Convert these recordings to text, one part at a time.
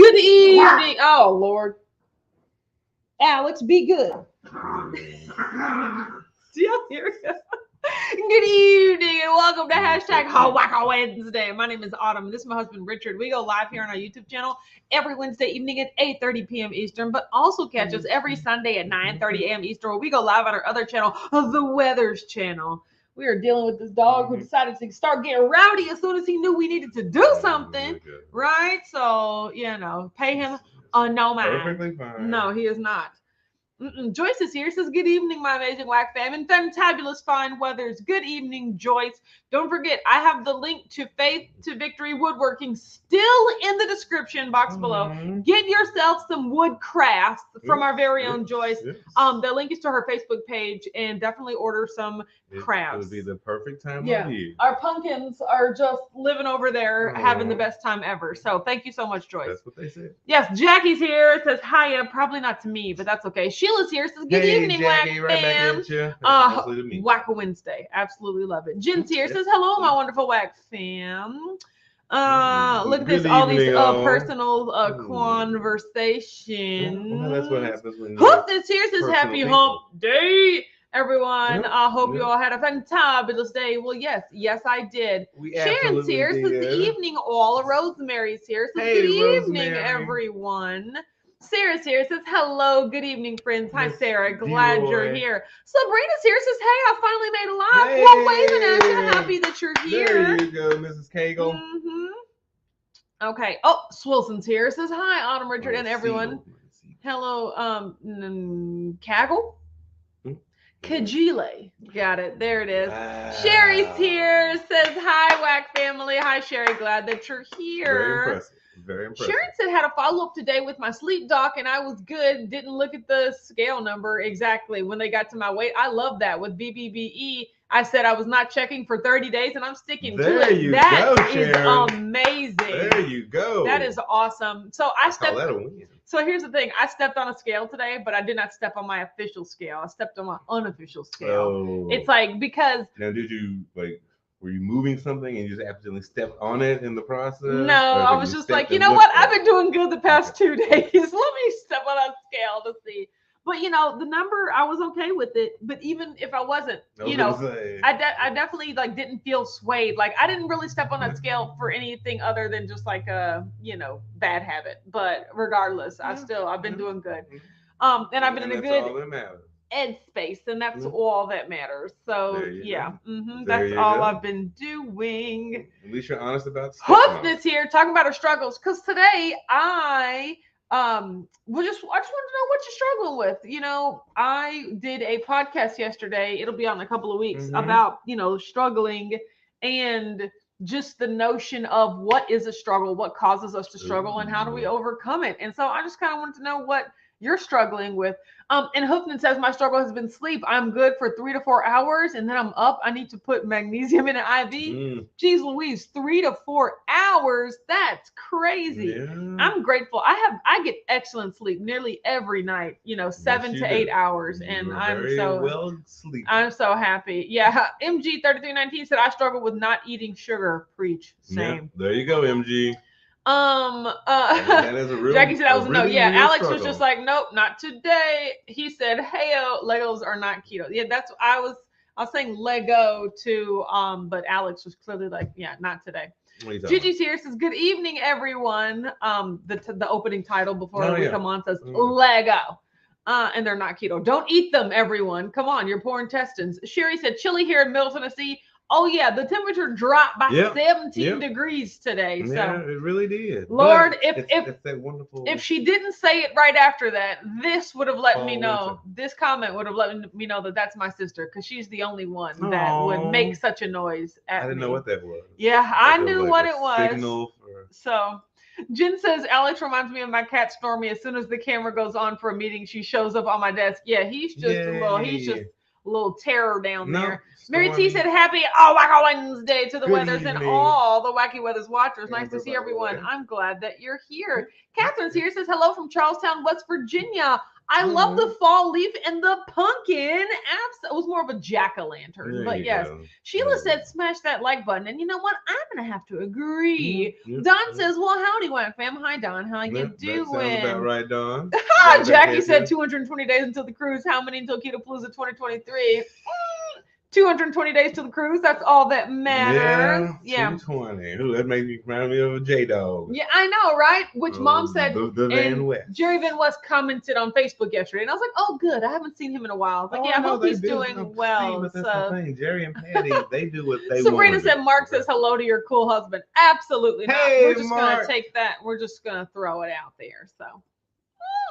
Good evening. Oh, Lord. Alex, be good. Do y'all hear it? Good evening and welcome to #Wacko Wednesday. My name is Autumn. This is my husband Richard. We go live here on our YouTube channel every Wednesday evening at 8:30 p.m. Eastern, but also catch us every Sunday at 9:30 a.m. Eastern, where we go live on our other channel, the Weathers channel. We are dealing with this dog who decided to start getting rowdy as soon as he knew we needed to do something, right? So, pay him no mind. Perfectly fine. No, he is not. Joyce is here. Says, good evening, my amazing whack fam and fantabulous fine weathers. Good evening, Joyce. Don't forget, I have the link to Faith to Victory Woodworking still in the description box below. Get yourself some wood crafts from our very own Joyce. The link is to her Facebook page, and definitely order some crafts. It would be the perfect time of year. Our pumpkins are just living over there, having the best time ever. So thank you so much, Joyce. That's what they said. Yes, Jackie's here. It says, hiya. Probably not to me, but that's okay. Sheila's here. Says, good evening, Jackie, Whack right fam. back at you. Whack Wednesday. Absolutely love it. Jen's here. Says, hello, my wonderful Whack fam. Look at this. All these personal conversations. Well, that's what happens when Hook this here. Says, happy hump day, everyone. I hope you all had a fantabulous day. Well, yes, I did. Sharon's here. Says, good evening, all. Rosemary's here. Says, good evening, everyone. Sarah's here. Says, hello, good evening, friends. Hi, Sarah. Glad you're here. Sabrina's here. Says, hey, I finally made a live. Well, waving at you. Happy that you're here. There you go, Mrs. Cagle. Okay. Oh, Swilson's here. Says, hi, Autumn, Richard, and everyone. Hello, Kaggle? Kajile. Got it. There it is. Wow. Sherry's here. Says, hi, Whack family. Hi, Sherry. Glad that you're here. Very impressive. Sharon said, had a follow-up today with my sleep doc, and I was good. Didn't look at the scale number exactly when they got to my weight. I love that. With BBBE, I said I was not checking for 30 days, and I'm sticking to it. That is amazing. There you go. That is awesome. So I stepped. Call that a win. So here's the thing. I stepped on a scale today, but I did not step on my official scale. I stepped on my unofficial scale. Oh. It's like, because. Now, did you, were you moving something and you just accidentally stepped on it in the process? No, I was just like, you know what? I've been doing good the past 2 days. Let me step on a scale to see. But, the number, I was okay with it. But even if I wasn't, I definitely didn't feel swayed. I didn't really step on that scale for anything other than just a, bad habit. But regardless, I've been doing good. And I've been in a good ed space, and that's all that matters. So that's all I've been doing. At least you're honest about stuff. Hoof this here talking about her struggles, because today I just wanted to know what you're struggling with. I did a podcast yesterday, it'll be on in a couple of weeks, about struggling and just the notion of what is a struggle, what causes us to struggle, and how do we overcome it. And so I just kind of wanted to know what you're struggling with. And Hoofman says, my struggle has been sleep. I'm good for 3 to 4 hours, and then I'm up. I need to put magnesium in an IV. Jeez Louise, 3 to 4 hours. That's crazy. Yeah. I'm grateful. I get excellent sleep nearly every night, 7 to 8 hours. And I'm so happy. Yeah. MG3319 said, I struggle with not eating sugar. Preach. Same. Yeah, there you go, MG. Jackie said I was no. Yeah, Alex struggle. Was just like, nope, not today. He said, "Heyo, Legos are not keto." Yeah, that's I was saying Lego too. But Alex was clearly like, yeah, not today. Gigi's here says, "Good evening, everyone." The opening title before we come on says Lego. And they're not keto. Don't eat them, everyone. Come on, your poor intestines. Sherry said, chilly here in Middle Tennessee. Oh, yeah, the temperature dropped by 17 degrees today. So, yeah, it really did. Lord, it's that wonderful... if she didn't say it right after that, this would have let me know. This comment would have let me know that that's my sister, because she's the only one that would make such a noise at me. I didn't know what that was. Yeah, I knew what it was. Signal for... So... Jen says, Alex reminds me of my cat Stormy. As soon as the camera goes on for a meeting, she shows up on my desk. Yeah, he's just a little terror down there. Mary T said, happy Wacko Wednesday to the Weathers and all the Wacky Weathers watchers. Nice to see everyone. I'm glad that you're here. Catherine's here, says, hello from Charlestown, West Virginia. I love the fall leaf and the pumpkin. It was more of a jack-o'-lantern, but yes. Sheila said, "Smash that like button," and you know what? I'm gonna have to agree. Don says, "Well, howdy, Whack Fam. Hi, Don. How you doing?" That sounds about right, Don. Jackie said, 220 days until the cruise. How many until Keto Palooza 2023? 220 days to the cruise. That's all that matters. Yeah. 220. Ooh, that makes me remind me of a J-Dog. Yeah, I know, right? Which Mom said. The Van West. Jerry Van West commented on Facebook yesterday, and I was like, "Oh, good. I haven't seen him in a while." I was like, I hope he's doing well. But that's the thing. Jerry and Patty, they do what they want. Sabrina said, "Mark says hello to your cool husband." Absolutely not. We're just gonna take that. We're just gonna throw it out there. So.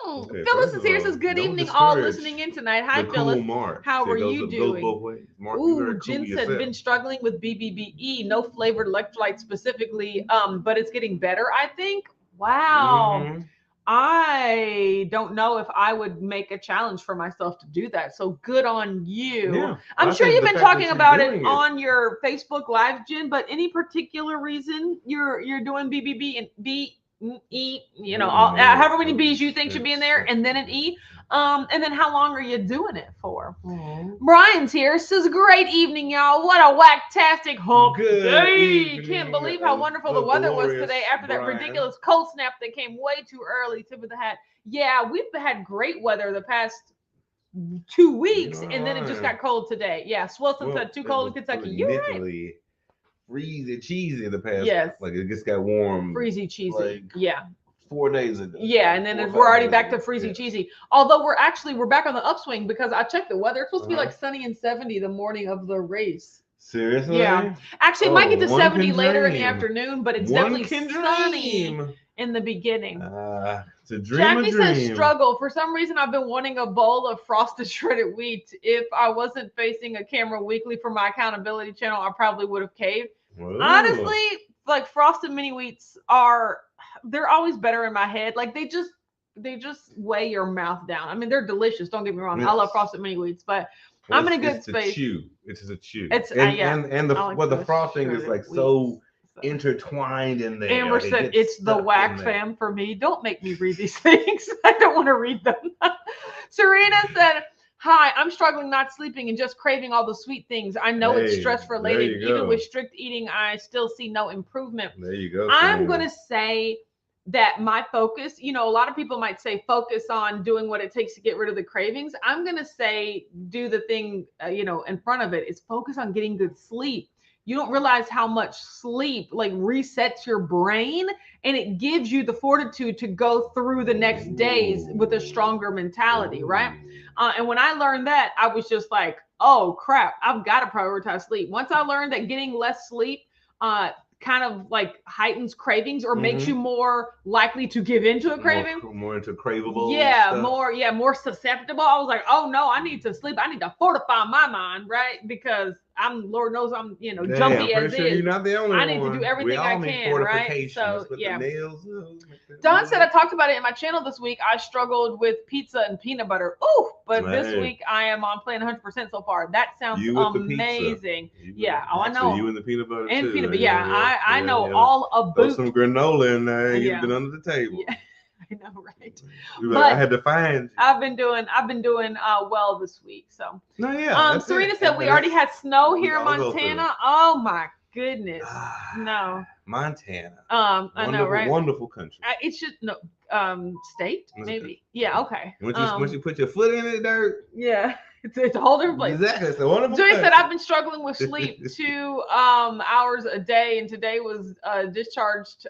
Okay, Phyllis is here. Says, "Good evening, all listening in tonight." Hi, Phyllis. How are you doing? Ooh, Jen said, "Been struggling with BBBE, no flavored electrolyte specifically, but it's getting better, I think." Wow. Mm-hmm. I don't know if I would make a challenge for myself to do that. So good on you. Yeah, I'm sure you've been talking about it on your Facebook Live, Jen. But any particular reason you're doing BBB and B? E, however many B's you think should be in there, and then an E. And then how long are you doing it for? Brian's here. Says, "Great evening, y'all. What a whack-tastic hump day. Can't believe how wonderful the weather was today after that ridiculous cold snap that came way too early." Tip of the hat. Yeah, we've had great weather the past 2 weeks, and then it just got cold today. Yeah, Swilson said too cold in Kentucky. You're right. Freezy cheesy in the past. Like it just got warm. Freezy cheesy. Like 4 days ago. Yeah, and then we're already back to freezy cheesy. Although we're back on the upswing because I checked the weather. It's supposed to be like sunny and 70 the morning of the race. Seriously? Yeah. Actually, it might get to 70 later in the afternoon, but it's definitely sunny in the beginning. It's a dream. Jackie says, "Struggle. For some reason, I've been wanting a bowl of frosted shredded wheat. If I wasn't facing a camera weekly for my accountability channel, I probably would have caved." Whoa. Honestly, like frosted mini wheats they're always better in my head. Like they just weigh your mouth down. I mean, they're delicious. Don't get me wrong. I love frosted mini wheats, but I'm in a good space. It's a chew. And the frosting is like so intertwined in there. Amber said, "It's the whack fam for me." Don't make me read these things. I don't want to read them. Serena said, "Hi, I'm struggling not sleeping and just craving all the sweet things. I know it's stress related. Even with strict eating, I still see no improvement." There you go. I'm going to say that my focus, a lot of people might say focus on doing what it takes to get rid of the cravings. I'm going to say do the thing, in front of it is focus on getting good sleep. You don't realize how much sleep like resets your brain, and it gives you the fortitude to go through the next days with a stronger mentality, right? And when I learned that, I was just like, oh crap, I've got to prioritize sleep. Once I learned that getting less sleep kind of like heightens cravings or makes you more likely to give into a craving. More into craveable. Yeah, more susceptible. I was like, oh no, I need to sleep. I need to fortify my mind, right? Because Lord knows I'm, jumpy as is. You're not the only one. I need to do everything I can, right? So yeah. Nails, Don said, "I talked about it in my channel this week. I struggled with pizza and peanut butter. Ooh, but this week I am on playing 100% so far. That sounds amazing." I know. You and the peanut butter and too. Peanut butter. I know all about. Throw some granola in there. You've been under the table. Yeah. I know, right? But I had to find. I've been doing well this week. So no, Serena said we already had snow here in Montana. Oh my goodness, no. Montana. I know, right? Wonderful country. It's just state maybe. Yeah, okay. Once you put your foot in it, dirt. Yeah. It's a whole different place. Exactly. It's a wonderful Joy said, "I've been struggling with sleep 2 hours a day, and today was discharged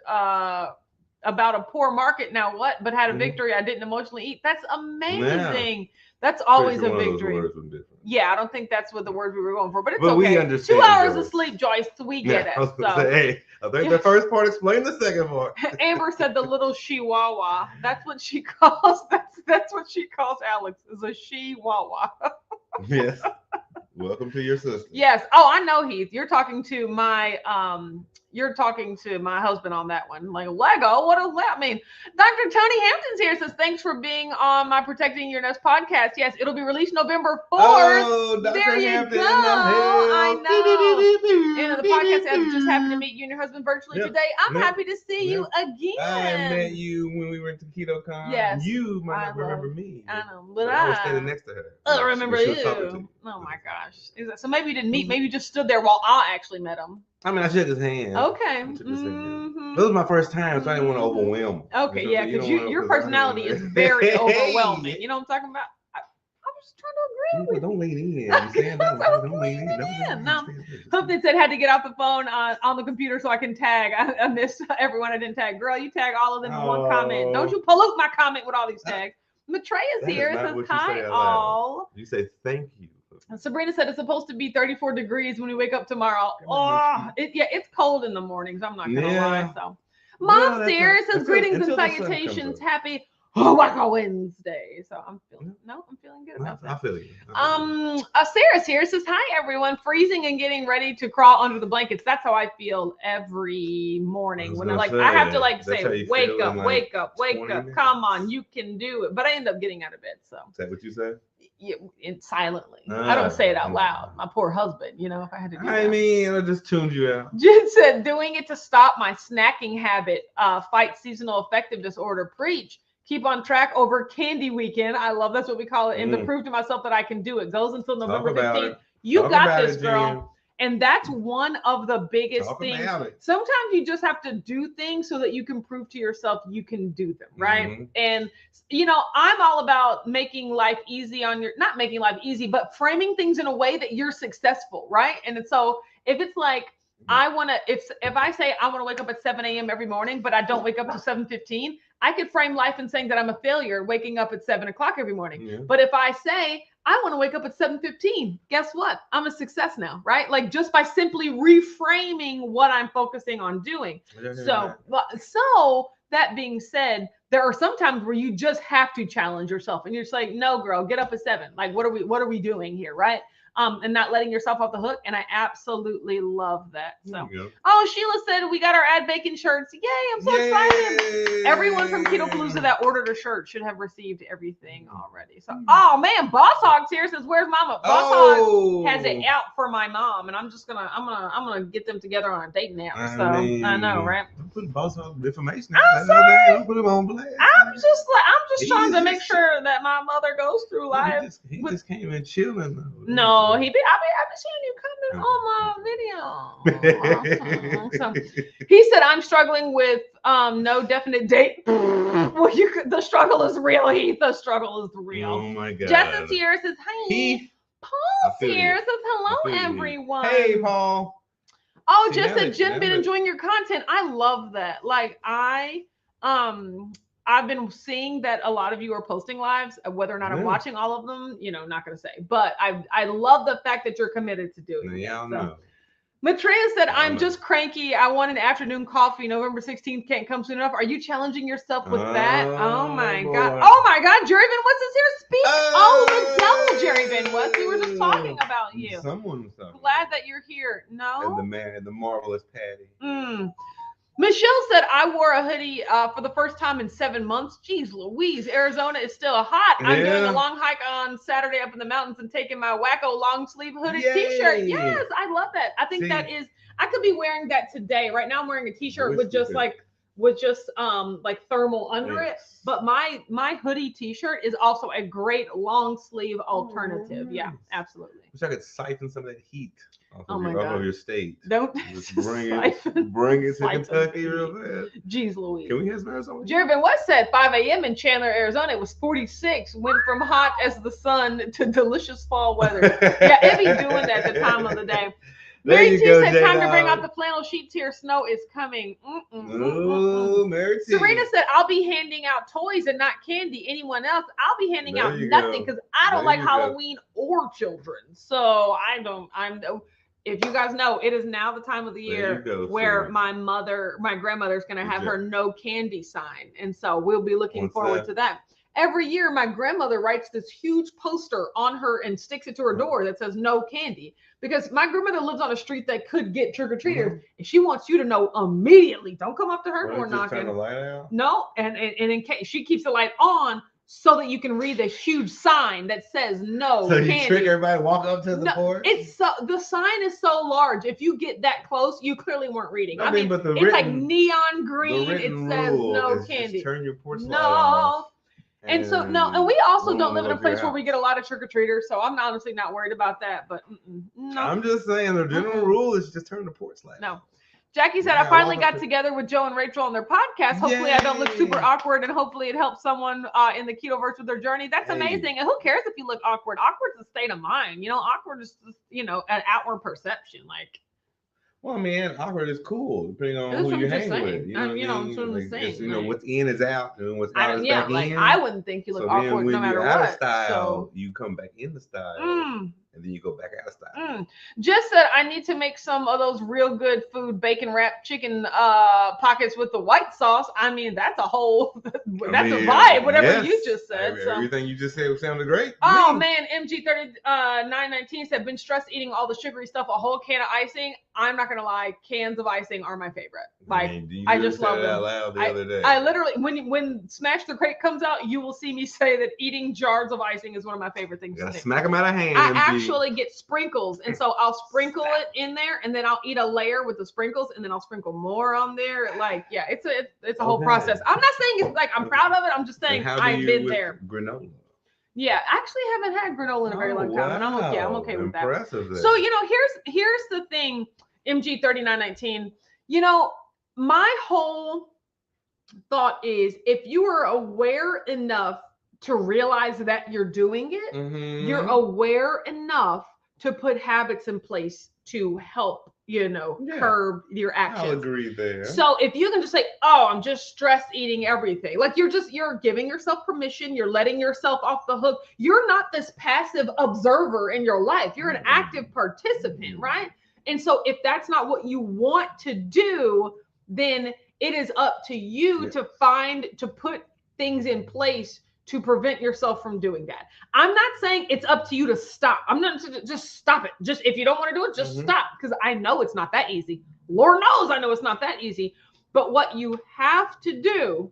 about a poor market. Now what? But had a victory. I didn't emotionally eat." That's amazing. Yeah. That's always a victory. Yeah, I don't think that's what the words we were going for, but it's okay. We understand 2 hours of sleep, Joyce. We get it. I think the first part explained the second part. Amber said the little chihuahua. That's what she calls. That's what she calls Alex, is a chihuahua. Yes. Welcome to your sister. Yes. Oh, I know, Heath. You're talking to my You're talking to my husband on that one. Like, Lego? What does that mean? Dr. Tony Hampton's here, says, thanks for being on my Protecting Your Nest podcast. Yes, it'll be released November 4th. Oh, Dr. There you Hampton, go. I know. And the podcast has just happened to meet you and your husband virtually today. I'm happy to see you again. I met you when we went to KetoCon. Yes. You might not remember me. I know. But I was standing next to her. I remember you. Oh, my gosh. So maybe you didn't meet. Maybe you just stood there while I actually met him. I mean, I shook his hand. Okay. That was my first time, so I didn't want to overwhelm him. Okay, yeah, because your personality is very overwhelming. You know what I'm talking about? I was trying to agree with you. Don't lean in. Stand up. Don't lean in. No. Something said had to get off the phone on the computer so I can tag. I missed everyone I didn't tag. Girl, you tag all of them in one comment. Don't you pollute my comment with all these tags. Matreya's here. It says, hi, all. You say thank you. Sabrina said it's supposed to be 34 degrees when we wake up tomorrow. Oh, it's cold in the mornings. I'm not gonna lie. So, Mom Sears says greetings and salutations. Happy Waka Wednesday. So I'm feeling good about that. I feel you. Sarah's here says, hi everyone. Freezing and getting ready to crawl under the blankets. That's how I feel every morning when I have to say, wake up, wake up, wake up. Minutes. Come on, you can do it. But I end up getting out of bed. So is that what you said? Yeah, silently. I don't say it out loud. My poor husband, if I had to do I mean, I just tuned you out. Jen said, doing it to stop my snacking habit, fight seasonal affective disorder, preach, keep on track over candy weekend. I love that's what we call it. And to prove to myself that I can do it. Goes until November 15th. You got this, girl. Jen. And that's one of the biggest things. Sometimes you just have to do things so that you can prove to yourself you can do them, right? Mm-hmm. And I'm all about making life easy not making life easy, but framing things in a way that you're successful, right? And so if it's like, if I say I want to wake up at 7 a.m. every morning, but I don't wake up until 7:15, I could frame life in saying that I'm a failure waking up at 7 o'clock every morning. Yeah. But if I say I want to wake up at 7:15, guess what? I'm a success now, right? Like just by simply reframing what I'm focusing on doing. So that being said, there are some times where you just have to challenge yourself and you're just like, no, girl, get up at 7. Like, what are we doing here? Right. And not letting yourself off the hook. And I absolutely love that. So, Sheila said we got our Ad Bacon shirts. Yay. I'm so excited. Everyone from Keto Palooza that ordered a shirt should have received everything already. So, man, Boss Hog's here says, where's Mama? Boss Hog has it out for my mom. And I'm going to get them together on a dating app. So I know, right? Put Boss Hog information. I'm sorry. Put him on blast. I'm just trying to make sure that my mother goes through life. He just came in chilling. No. I've been seeing you comment on my video. So, he said, I'm struggling with no definite date. Well, the struggle is real, Heath. The struggle is real. Oh my God. Justin Sears says, hi. Paul Sears says, hello, everyone. Hey, Paul. Oh, just said, Jen, been enjoying your content. I love that. Like, I've been seeing that a lot of you are posting lives, whether or not I'm watching all of them, not going to say. But I love the fact that you're committed to doing it. Yeah, I know. Matreya said, I'm just cranky. I want an afternoon coffee. November 16th can't come soon enough. Are you challenging yourself with that? Oh, my God. Oh, my God. Jerry Van West is here. Speak. The devil, Jerry Van West. We were just talking about you. Someone was talking. Glad that you're here. No? And the marvelous Patty. Michelle said, I wore a hoodie for the first time in 7 months. Jeez Louise, Arizona is still hot. I'm doing a long hike on Saturday up in the mountains and taking my Wacko long sleeve hooded t-shirt. Yes, I love that. I think I could be wearing that today. Right now I'm wearing a t-shirt with just thermal under it. But my hoodie t-shirt is also a great long sleeve alternative. Yeah, absolutely. Wish I could siphon some of that heat off of your state. Don't just bring it to Kentucky real fast. Jeez Louise. Can we have some Arizona? Jerry Van West said 5 a.m. in Chandler, Arizona. It was 46. Went from hot as the sun to delicious fall weather. Yeah, it be doing that at the time of the day. Mary T said, time to bring out the flannel sheets here. Snow is coming. Mary T. Serena said, I'll be handing out toys and not candy. Anyone else? I'll be handing out nothing because I don't like Halloween or children. So if you guys know, it is now the time of the year where my grandmother's going to have her no candy sign. And so we'll be looking forward to that. every year my grandmother writes this huge poster on her and sticks it to her door that says no candy, because my grandmother lives on a street that could get trick-or-treaters, and she wants you to know immediately, don't come up to her door knocking. Turn the light out? No, and in case she keeps the light on so that you can read the huge sign that says no so candy. You trick everybody, walk up to the porch? The sign is so large. If you get that close, you clearly weren't reading. I mean, but it's like neon green. It says no candy. Turn your porch light off. And we also don't live in a place where we get a lot of trick-or-treaters, so I'm honestly not worried about that. But no. I'm just saying the general rule is just turn the porch light. No. Jackie said, I finally got together with Joe and Rachel on their podcast. Hopefully I don't look super awkward, and hopefully it helps someone in the Ketoverse with their journey. That's amazing. And who cares if you look awkward? Awkward is a state of mind. Awkward is just, an outward perception. Like, well, I mean, awkward is cool depending on who you hang with. What's in is out, and what's out is back in. I wouldn't think you look awkward no matter what. Out of style, you come back in the style. And then you go back out of style. Just said I need to make some of those real good food bacon wrapped chicken pockets with the white sauce. I mean, that's a whole a vibe. Whatever you just said. Everything you just said sounded great. Oh man, MG3919 said been stressed eating all the sugary stuff. A whole can of icing. I'm not gonna lie, cans of icing are my favorite. Like I just love them. Loud the other day. I literally, when Smash the Crate comes out, you will see me say that eating jars of icing is one of my favorite things. You smack them out of hand. I actually get sprinkles, and so I'll sprinkle it in there, and then I'll eat a layer with the sprinkles, and then I'll sprinkle more on there. Like, yeah, it's a whole process. I'm not saying it's like I'm proud of it. I'm just saying I've been there. Granola. Yeah, actually haven't had granola in a very long time, and I'm okay with that. Impressive. So here's the thing, MG3919. My whole thought is if you are aware enough to realize that you're doing it, you're aware enough to put habits in place to help, curb your actions. I'll agree there. So if you can just say, oh, I'm just stress eating everything, like you're giving yourself permission, you're letting yourself off the hook. You're not this passive observer in your life. You're an active participant, right? And so if that's not what you want to do, then it is up to you to put things in place to prevent yourself from doing that. I'm not saying it's up to you to stop. I'm not just stop it. Just if you don't want to do it, just stop. Because I know it's not that easy. Lord knows I know it's not that easy. But what you have to do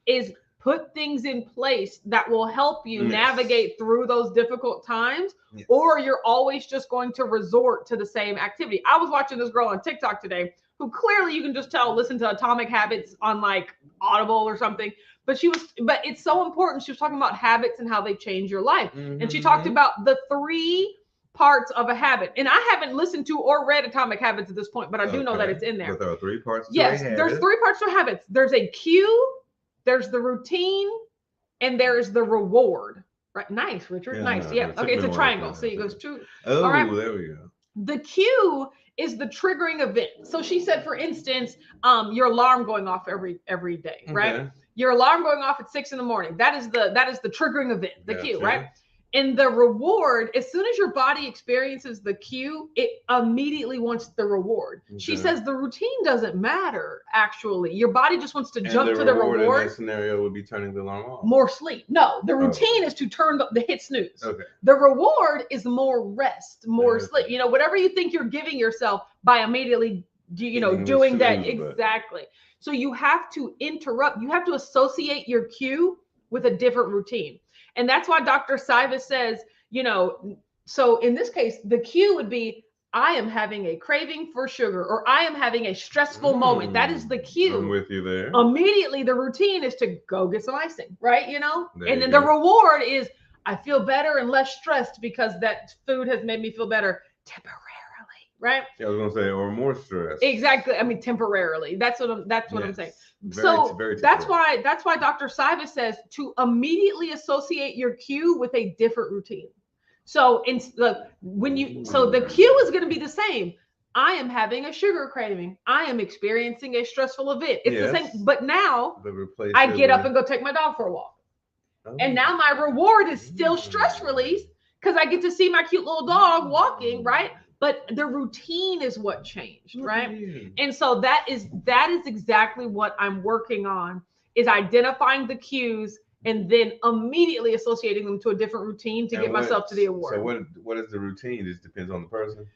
is put things in place that will help you navigate through those difficult times, or you're always just going to resort to the same activity. I was watching this girl on TikTok today who clearly you can just tell listen to Atomic Habits on like Audible or something. But it's so important. She was talking about habits and how they change your life. And she talked about the 3 parts of a habit. And I haven't listened to or read Atomic Habits at this point, but I do know that it's in there. But there are 3 parts to Yes, there's 3 parts to habits. There's a cue, there's the routine, and there's the reward. Right? Nice, Richard. Yeah, nice. Yeah. Okay, it's a triangle. So it goes 2. Oh, all right. There we go. The cue is the triggering event. So she said, for instance, your alarm going off every day, right? Okay. Your alarm going off at 6 a.m. That is the triggering event, the cue, right? And the reward, as soon as your body experiences the cue, it immediately wants the reward. Okay. She says the routine doesn't matter, actually. Your body just wants to jump to the reward. In that scenario would be turning the alarm off. More sleep. No, the routine is to turn the hit snooze. Okay. The reward is more rest, more sleep. Whatever you think you're giving yourself by immediately, doing that. Exactly. So you have to interrupt. You have to associate your cue with a different routine. And that's why Dr. Sivas says, so in this case, the cue would be, I am having a craving for sugar, or I am having a stressful moment. That is the cue. I'm with you there. Immediately, the routine is to go get some icing, right? And then the reward is, I feel better and less stressed because that food has made me feel better temporarily, right? Yeah, I was gonna say, or more stressed. Exactly. I mean, temporarily. That's what I'm saying. Very that's why Dr. Sivas says to immediately associate your cue with a different routine. So the cue is going to be the same. I am having a sugar craving. I am experiencing a stressful event. It's the same, but now I get up and go take my dog for a walk. Oh. And now my reward is still stress release because I get to see my cute little dog walking, right? But the routine is what changed, right? And so that is exactly what I'm working on, is identifying the cues and then immediately associating them to a different routine to get myself to the award. So what is the routine? It just depends on the person.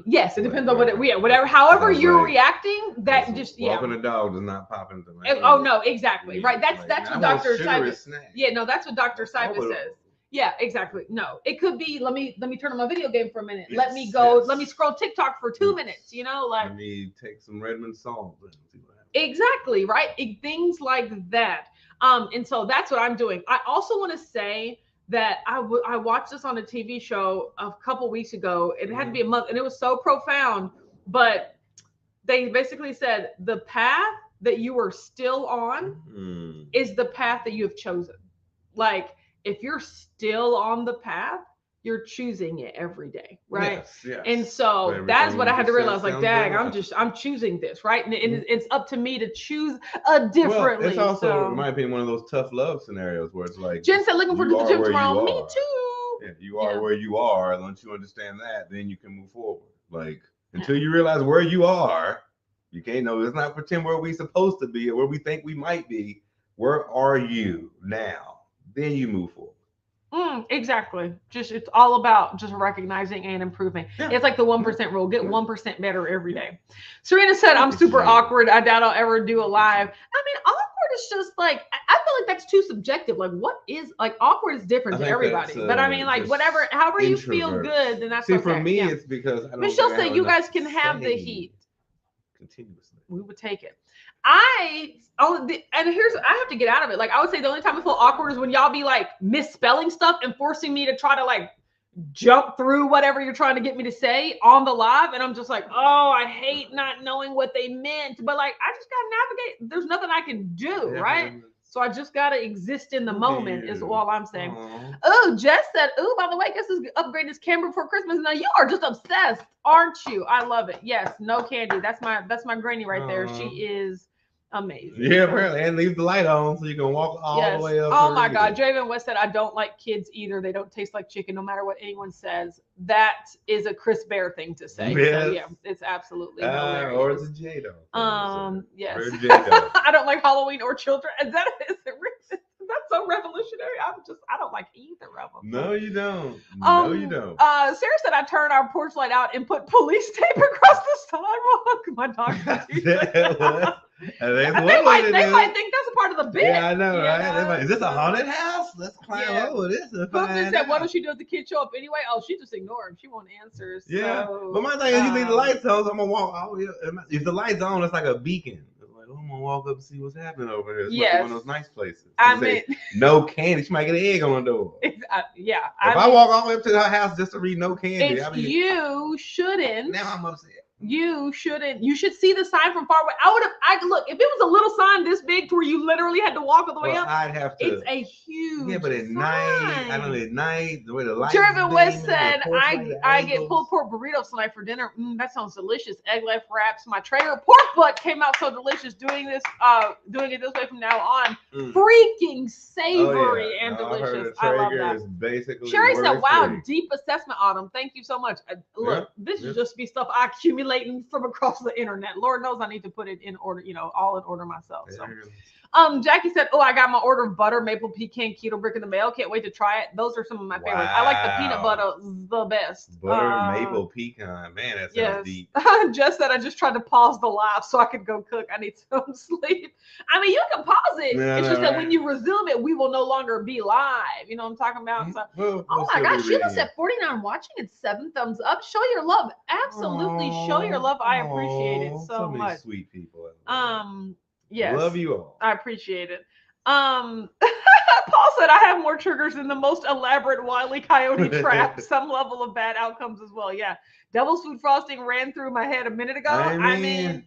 Yes, it depends on whatever. However you're reacting, that just walking a dog does not pop into my head. Oh no, exactly. Right. That's what Dr. Cybus. Yeah, no, that's what Dr. Cybus says. Yeah, exactly. No, it could be. Let me turn on my video game for a minute. Let me go. Let me scroll TikTok for 2 minutes. You know, like let me take some Redmond salt. And see what happens. Exactly. Right. Things like that. And so that's what I'm doing. I also want to say that I watched this on a TV show a couple weeks ago. It had to be a month, and it was so profound. But they basically said the path that you are still on is the path that you have chosen. Like, if you're still on the path, you're choosing it every day, right? Yes. And so that's what I had to realize. Like, dang, I'm choosing this, right? And it's up to me to choose differently. Well, it's also, in my opinion, one of those tough love scenarios where it's like, Jen said, looking for the gym tomorrow. Me too. Yeah, you are where you are. Once you understand that, then you can move forward. Like, until you realize where you are, you can't know. It's not pretend where we supposed to be or where we think we might be. Where are you now? Then you move forward. Exactly. It's all about just recognizing and improving. Yeah. It's like the 1% rule. Get 1% better every day. Serena said, I'm super awkward. I doubt I'll ever do a live. I mean, awkward is just like, I feel like that's too subjective. Like, what is, like, awkward is different to everybody. But I mean, like, whatever, however you feel good, then that's okay. See, for me, it's because I don't Michelle said you guys can have the heat. Continuously. We would take it. I have to get out of it. Like, I would say the only time I feel awkward is when y'all be like misspelling stuff and forcing me to try to like jump through whatever you're trying to get me to say on the live. And I'm just like, oh, I hate not knowing what they meant. But like, I just got to navigate. There's nothing I can do, right? So I just got to exist in the moment is all I'm saying. Oh, Jess said, by the way, guess this upgrade is camera before Christmas. Now you are just obsessed, aren't you? I love it. Yes, no candy. That's my granny right there. She is amazing. Yeah, apparently. And leave the light on so you can walk all the way up. Oh my God. Draven West said, I don't like kids either. They don't taste like chicken, no matter what anyone says. That is a Chris Bear thing to say. Yes. So yeah, it's absolutely hilarious. Or it's a J-Do. Yes. I don't like Halloween or children. Is that's so revolutionary. I don't like either of them. No, you don't. No, you don't. Sarah said I turned our porch light out and put police tape across the sidewalk. My dog. They might think that's a part of the bit. Yeah, I know, right? Is this a haunted house? Let's climb over this. Pumpkin said, what does she do if the kids show up anyway? Oh, she just ignore them. She won't anscer. Yeah. So, but my thing is, you leave the lights on, so I'm going to walk. If the light's on, it's like a beacon. I'm gonna walk up and see what's happening over here. It's like one of those nice places. No candy. She might get an egg on the door. If I walk all the way up to her house just to read no candy, you shouldn't. Now I'm upset. You shouldn't. You should see the sign from far away. I look, if it was a little sign this big to where you literally had to walk all the way up. I'd have to. It's a huge. Yeah, but at night, the way the light. Jervin West said, I get pulled pork burritos tonight for dinner. That sounds delicious. Egg leaf wraps. My Traeger pork butt came out so delicious. Doing it this way from now on. Freaking savory and delicious. I love that. Basically Sherry said, wow, deep assessment, Autumn. Thank you so much. Look, this is just be stuff I accumulating from across the internet. Lord knows I need to put it in order, all in order myself. So. Jackie said, I got my order of butter, maple pecan, keto brick in the mail. Can't wait to try it. Those are some of my favorites. I like the peanut butter the best. Butter, maple pecan. Man, that sounds deep. Just that I just tried to pause the live so I could go cook. I need some sleep. I mean, you can pause it. It's just that when you resume it, we will no longer be live. You know what I'm talking about? So, oh my gosh, Sheila said 49 watching and 7 thumbs up. Show your love. Absolutely show your love. I appreciate it so much. Many sweet people. Yes. Love you all. I appreciate it. Paul said I have more triggers than the most elaborate Wile E. Coyote trap. Some level of bad outcomes as well. Yeah. Devil's food frosting ran through my head a minute ago. I mean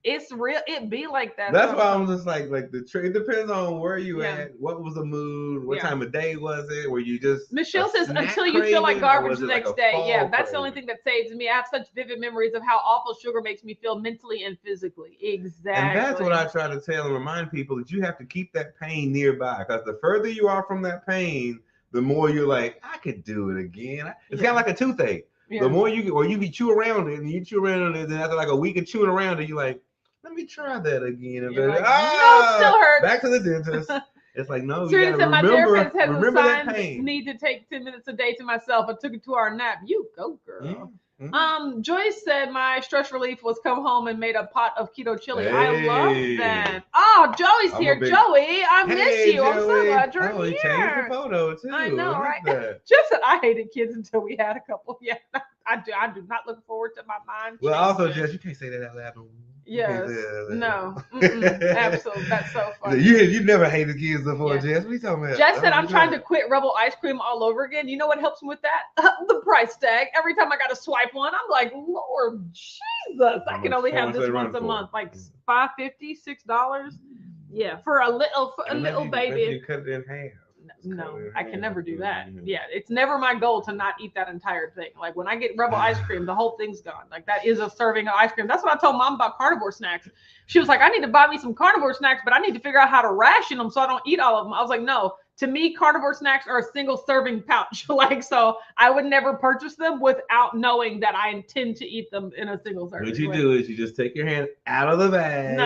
it's real. It be like that. That's why I'm just like it depends on where you at. What was the mood? What time of day was it? Were you just Michelle says until you feel like garbage the next day. Yeah, that's the only thing that saves me. I have such vivid memories of how awful sugar makes me feel mentally and physically. Exactly. And that's what I try to tell and remind people, that you have to keep that pain nearby, because the further you are from that pain, the more you're like, I could do it again. It's kind of like a toothache. Yeah. The more you be chew around it, and you chew around it, and after like a week of chewing around it, you're like, let me try that again. And like, no, still hurts. Back to the dentist. It's like, no, Serena you said my therapist has assigned pain. me to take 10 minutes a day to myself. I took a 2-hour nap. You go, girl. Mm-hmm. Joyce said my stress relief was come home and made a pot of keto chili. Hey. I love that. Oh, Joey's here. Joey, I miss you. Joey. I'm so glad you're here. He changed the photo too. I know, right? Just that I hated kids until we had a couple. Yeah, I do not look forward to my mind. Well, also, Jess, you can't say that out loud. Yes. No. Absolutely. That's so funny. You never hated kids before, Jess. What are you talking about? Jess said, I'm trying to quit Rebel ice cream all over again. You know what helps me with that? The price tag. Every time I got to swipe one, I'm like, Lord Jesus, I can only have this once a month. Like $5.50, $6. Yeah, for a little baby. You cut it in half. No, I can never do that. Yeah, it's never my goal to not eat that entire thing. Like when I get Rebel ice cream, the whole thing's gone. Like that is a serving of ice cream. That's what I told Mom about carnivore snacks. She was like, I need to buy me some carnivore snacks, but I need to figure out how to ration them so I don't eat all of them. I was like, no. To me, carnivore snacks are a single serving pouch. Like, so I would never purchase them without knowing that I intend to eat them in a single serving. What you do is you just take your hand out of the bag,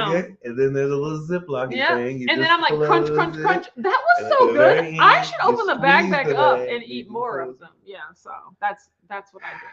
and then there's a little Ziploc thing. And then I'm like, crunch, crunch, crunch. That was so good. I should open the bag back up and eat more of them. Yeah, so that's what I do.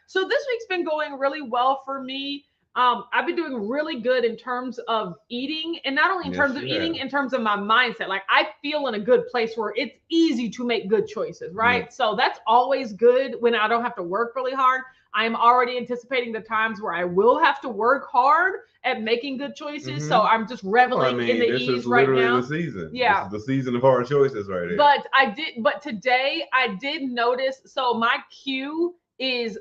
So this week's been going really well for me. I've been doing really good in terms of eating, and not only in terms of eating, in terms of my mindset. Like I feel in a good place where it's easy to make good choices, right? Yeah. So that's always good when I don't have to work really hard. I am already anticipating the times where I will have to work hard at making good choices. Mm-hmm. So I'm just reveling in the ease right now. This is literally the season. Yeah. This is the season of hard choices right here. But today I did notice, so my cue is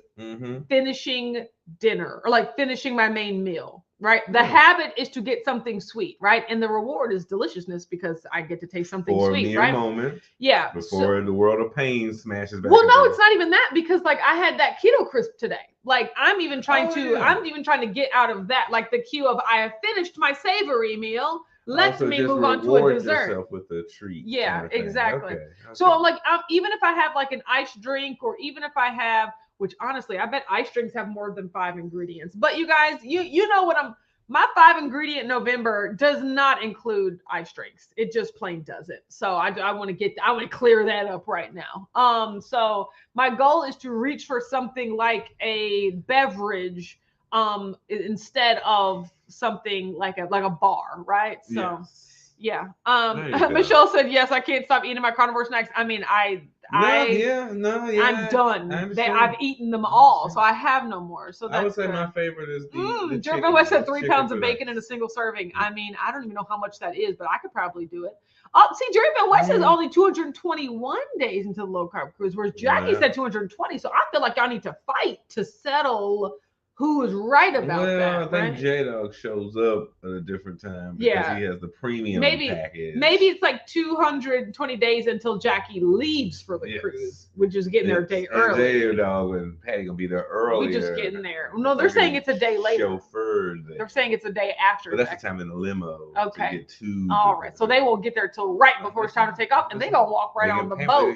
finishing dinner or like finishing my main meal, right? The habit is to get something sweet, right? And the reward is deliciousness because I get to taste something sweet, right? Moment, yeah. Before the world of pain smashes back. Well, no, it's not even that because like I had that keto crisp today. Like I'm even trying to get out of that, like the cue of I have finished my savory meal. Let me move on to a dessert. Yourself with a treat. Yeah, exactly. Okay. So I'm like, even if I have like an iced drink, or even if I have, which honestly, I bet iced drinks have more than 5 ingredients. But you guys, you know what my 5 ingredient November does not include iced drinks. It just plain doesn't. So I want to clear that up right now. So my goal is to reach for something like a beverage, instead of something like a bar, right? So yeah. Michelle said, yes, I can't stop eating my carnivore snacks. I mean, I'm done. I've eaten them all, so I have no more. So that's I would say my favorite is the Jeremy West said 3 pounds of bacon in a single serving. I mean, I don't even know how much that is, but I could probably do it. See, Jerry Van West says only 221 days into the low carb cruise, whereas Jackie said 220. So I feel like y'all need to fight to settle who is right about that. I think J-Dog shows up at a different time because he has the premium package. Maybe it's like 220 days until Jackie leaves for the cruise, which is getting there a day early. J-Dog and Patty gonna be there earlier. We just getting there. No, they're saying it's a day later. Chauffeured there. They're saying it's a day after. But that's the time in the limo. Okay. To get to all right. So they won't get there till right before it's time to take off, and they gonna walk right on the boat.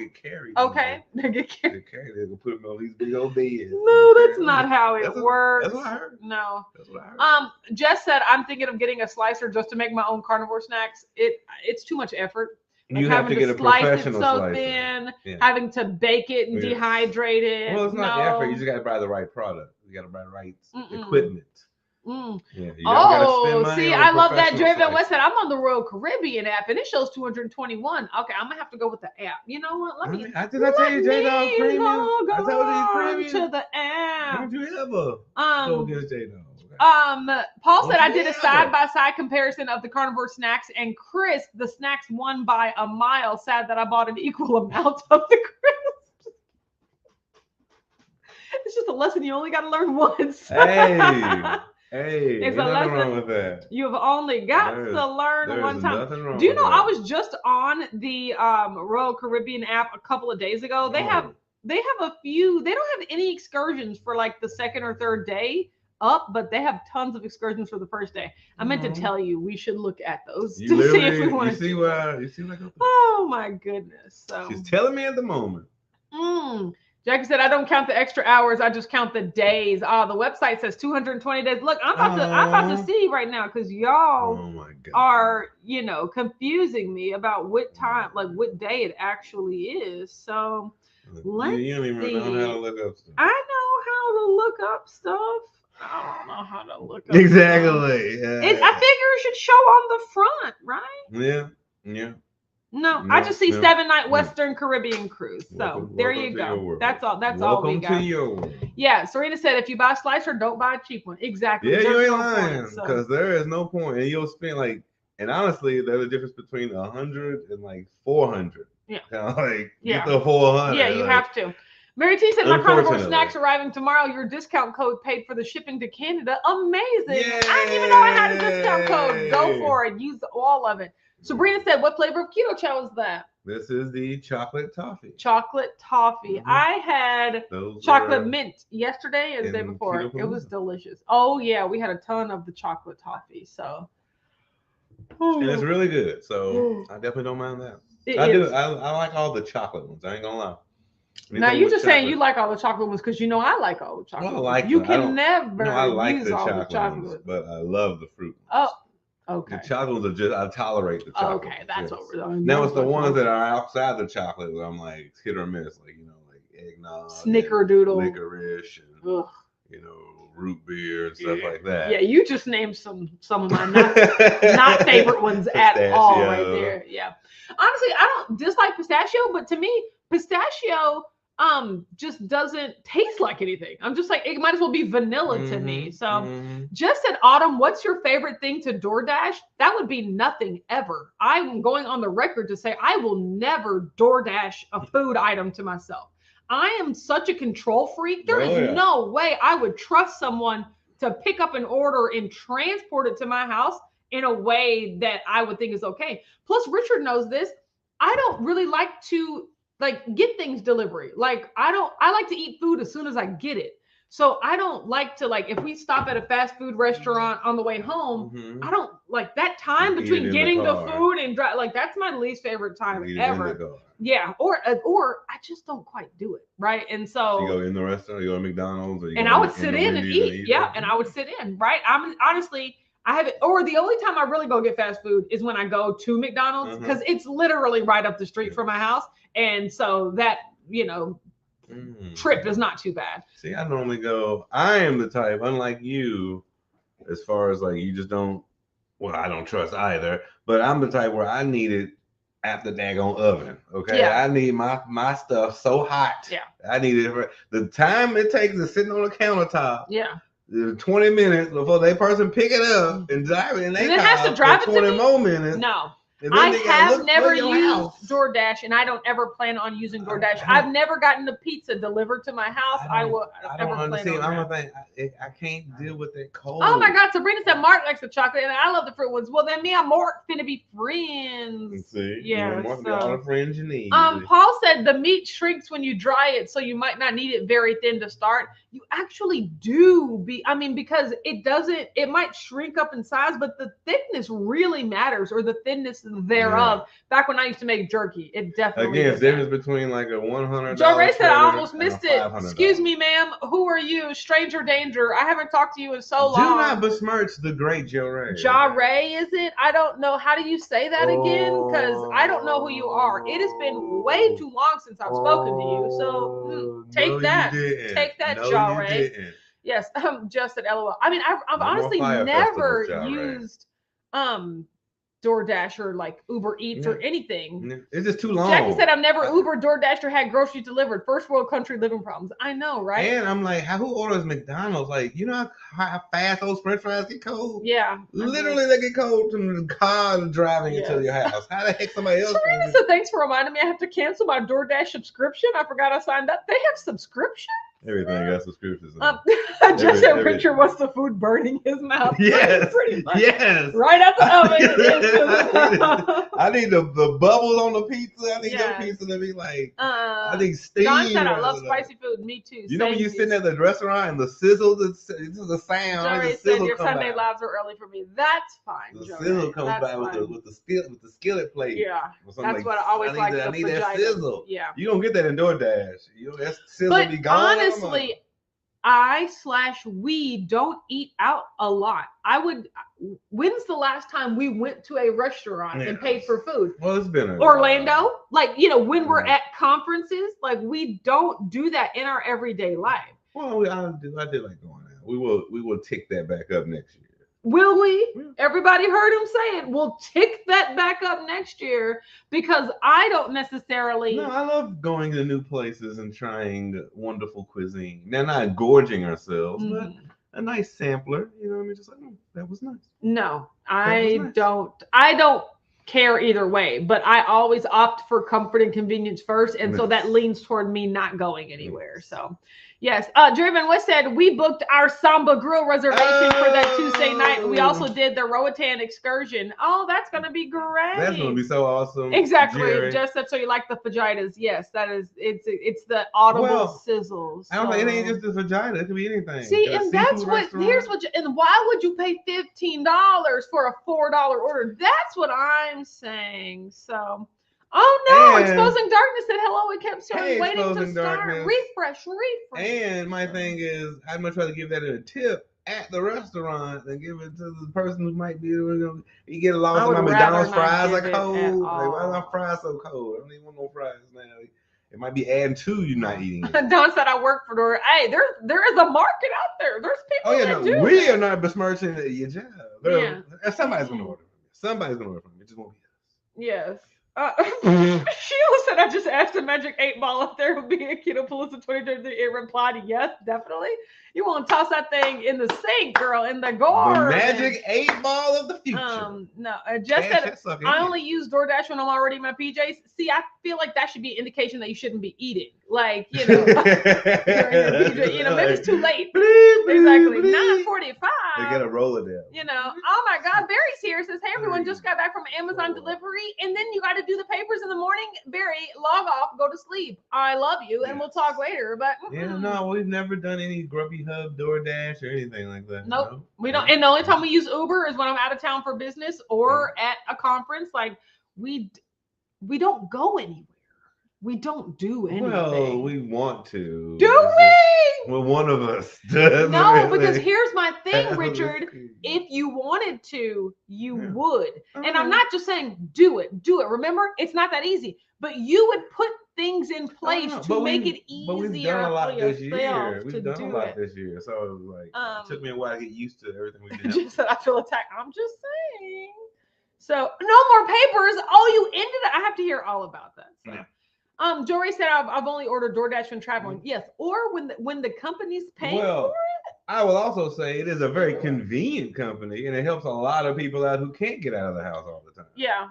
Okay. They get carried. They're gonna put them on these big old beds. No, that's not how it works. That's what I heard. No. That's what I heard. Jess said, I'm thinking of getting a slicer just to make my own carnivore snacks. It's too much effort. Like you have to get a professional slicer. Thin, having to bake it and dehydrate it. Well, it's not effort. You just got to buy the right product. You got to buy the right equipment. Yeah, see, I love that. Jerry Van West said, I'm on the Royal Caribbean app and it shows 221. Okay, I'm gonna have to go with the app. You know what? Did I tell you J-Dog premium? I told you he's premium. To the app. Don't you ever go against J-Dog? Paul said I did a side-by-side comparison of the carnivore snacks, and Chris, the snacks won by a mile. Sad that I bought an equal amount of the crisps. It's just a lesson you only got to learn once. Hey, it's there's nothing wrong with that. You've only got to learn one time. Do you know I was just on the Royal Caribbean app a couple of days ago? They have a few. They don't have any excursions for like the second or third day up, but they have tons of excursions for the first day. I meant to tell you we should look at those to see if we want to. You see what? Oh my goodness! So she's telling me at the moment. Jackie said, I don't count the extra hours. I just count the days. The website says 220 days. Look, I'm about to see right now because y'all are, confusing me about what time, like what day it actually is. So let's you don't even know how to look up stuff. I know how to look up stuff. I don't know how to look up exactly. Yeah. I figure it should show on the front, right? Yeah. No, I just see 7-night Western Caribbean cruise. So there you go. That's all. That's all we got. Welcome to your world. Yeah, Serena said, if you buy a slicer, don't buy a cheap one. Exactly. Yeah, you ain't lying because there is no point, and you'll spend and honestly, there's a difference between 100 and 400. Yeah. Get the 400. Yeah, you have to. Mary T said, my carnivore snacks arriving tomorrow. Your discount code paid for the shipping to Canada. Amazing. Yay. I didn't even know I had a discount code. Go for it. Use all of it. Sabrina said, what flavor of keto chow is that? This is the chocolate toffee. Chocolate toffee. Mm-hmm. I had chocolate mint yesterday and the day before. It was delicious. Oh, yeah. We had a ton of the chocolate toffee. So. And it's really good. So I definitely don't mind that. I like all the chocolate ones. I ain't going to lie. Now you're just saying you like all the chocolate ones because I like all the chocolate ones. I like the chocolate ones, but I love the fruit ones. Oh, okay. The chocolate ones are I tolerate the chocolate. Okay, that's what we're doing. Now it's the ones that are outside the chocolate where I'm hit or miss, like eggnog, snickerdoodle, licorice, and root beer and stuff like that. Yeah, you just named some of my not favorite ones at all right there. Yeah. Honestly, I don't dislike pistachio, but to me, pistachio just doesn't taste like anything. I'm just it might as well be vanilla to me. So just said, Autumn, what's your favorite thing to DoorDash? That would be nothing ever. I'm going on the record to say I will never DoorDash a food item to myself. I am such a control freak. There is no way I would trust someone to pick up an order and transport it to my house in a way that I would think is okay. Plus, Richard knows this. I don't really like to get things delivery. I like to eat food as soon as I get it. So I don't like to if we stop at a fast food restaurant on the way home, I don't that time between getting the food and that's my least favorite time ever. Yeah, or I just don't quite do it, right? And so you go in the restaurant, you go to McDonald's, and I would sit in and eat. Yeah, and I would sit in, right? I'm honestly, I haven't, or the only time I really go get fast food is when I go to McDonald's because it's literally right up the street from my house, and so that trip is not too bad. See, I normally go. I am the type, unlike you, as far as you just don't. Well, I don't trust either, but I'm the type where I need it at the daggone oven. Okay, I need my stuff so hot. Yeah, I need it for the time it takes to sitting on the countertop. Yeah. 20 minutes before that person pick it up and drive it in their car. Has to drive for 20 more minutes. No. I have never used DoorDash, and I don't ever plan on using DoorDash. I've never gotten a pizza delivered to my house. I don't understand. I can't deal with that cold. Oh my God! Sabrina said Mark likes the chocolate, and I love the fruit ones. Well, then me and Mark finna be friends. See, yeah. So. All the friends you need. Paul said the meat shrinks when you dry it, so you might not need it very thin to start. You actually do because it doesn't. It might shrink up in size, but the thickness really matters, or the thinness thereof. Yeah. Back when I used to make jerky, it definitely it's difference between a $100. Joe Ray said I almost missed it. Excuse me, ma'am. Who are you? Stranger danger. I haven't talked to you in so long. Do not besmirch the great Joe Ray. Joe Ray, is it? I don't know. How do you say that again? Because I don't know who you are. It has been way too long since I've spoken to you. So take that. Take that, Joe Ray. Yes, just at LOL. I mean, I've honestly never used DoorDash or Uber Eats or anything. It's just too long. Jackie said I've never Uber, DoorDashed, or had groceries delivered. First world country living problems. I know, right? And I'm who orders McDonald's? How fast those French fries get cold? Yeah. Literally, they get cold from the car driving into your house. How the heck somebody else? Serena said, thanks for reminding me. I have to cancel my DoorDash subscription. I forgot I signed up. They have subscriptions? Everything got subscriptions. Just said Richard wants the food burning his mouth. Yes. Yes. Right out the oven. I need the bubbles on the pizza. I need your pizza to be like, I think steam. John said I love spicy food. Me too. You know when you're sitting at the restaurant and the sizzle, this is the sound. Jerry the said your Sunday lives are early for me. That's fine. The sizzle comes by with the skillet plate. Yeah. That's what I always like. I need that sizzle. Yeah. You don't get that in DoorDash. That sizzle be gone. Honestly, we don't eat out a lot. When's the last time we went to a restaurant and paid for food? Well, it's been Orlando. Like, when we're at conferences, like we don't do that in our everyday life. Well, I did like going out. We will tick that back up next year. Will we? Yeah. Everybody heard him say it. We'll tick that back up next year because I don't necessarily. No, I love going to new places and trying wonderful cuisine. Now, not gorging ourselves, but a nice sampler. You know what I mean? Just like, that was nice. No, I don't care either way, but I always opt for comfort and convenience first. And so that leans toward me not going anywhere. So. Yes. Driven West said we booked our Samba Grill reservation for that Tuesday night. We also did the Roatan excursion. Oh, that's gonna be great. That's gonna be so awesome. Exactly. Jerry. Just so you like the vaginas. Yes, that is. It's the audible sizzles. I don't know. It ain't just the vagina. It could be anything. See, and that's what. Here's what. And why would you pay $15 for a $4 order? That's what I'm saying. So. Oh no! Exposing Darkness said hello. It kept saying waiting to start. Refresh. And my thing is, I'd much rather give that in a tip at the restaurant than give it to the person who might be. You get lost in my McDonald's fries are cold. Like, why are my fries so cold? I don't even want no fries now. It might be adding to you not eating it. Don said I work for Door. Hey, there is a market out there. There's people do we are not besmirching your job. Somebody's gonna order from you. Somebody's gonna order from you. It just won't be us. Yes. Sheila said, I just asked the Magic 8 Ball if there would be a Keto Palooza 2023. It replied, yes, definitely. You want to toss that thing in the sink, girl, in the gourd. The Magic 8 Ball of the future. No, Jess said, I only use DoorDash when I'm already in my PJs. See, I feel like that should be an indication that you shouldn't be eating. Like, you're in your PJ, maybe it's too late. Exactly. 9:45. They get a roller down. Oh my God, Barry's here. Says, hey, everyone, just got back from Amazon delivery. And then you got to do the papers in the morning. Barry, log off, go to sleep. I love you, and we'll talk later. But no, we've never done any Grubby Hub, DoorDash, or anything like that. Nope. We don't. And the only time we use Uber is when I'm out of town for business or at a conference. Like we don't go anywhere. We don't do anything. Well, we want to. Do we? Well, one of us does. No, because here's my thing, Richard. If you wanted to, you would. And I'm not just saying do it. Remember, it's not that easy. But you would put things in place to make it easier. But we've done a lot this year. We've done a lot this year. So it took me a while to get used to everything we did. Just said I feel attacked. I'm just saying. So no more papers. Oh, you ended it. I have to hear all about that. So. Yeah. Jory said I've only ordered DoorDash when traveling. Yes, or when the company's paying for it. I will also say it is a very convenient company, and it helps a lot of people out who can't get out of the house all the time. Yeah,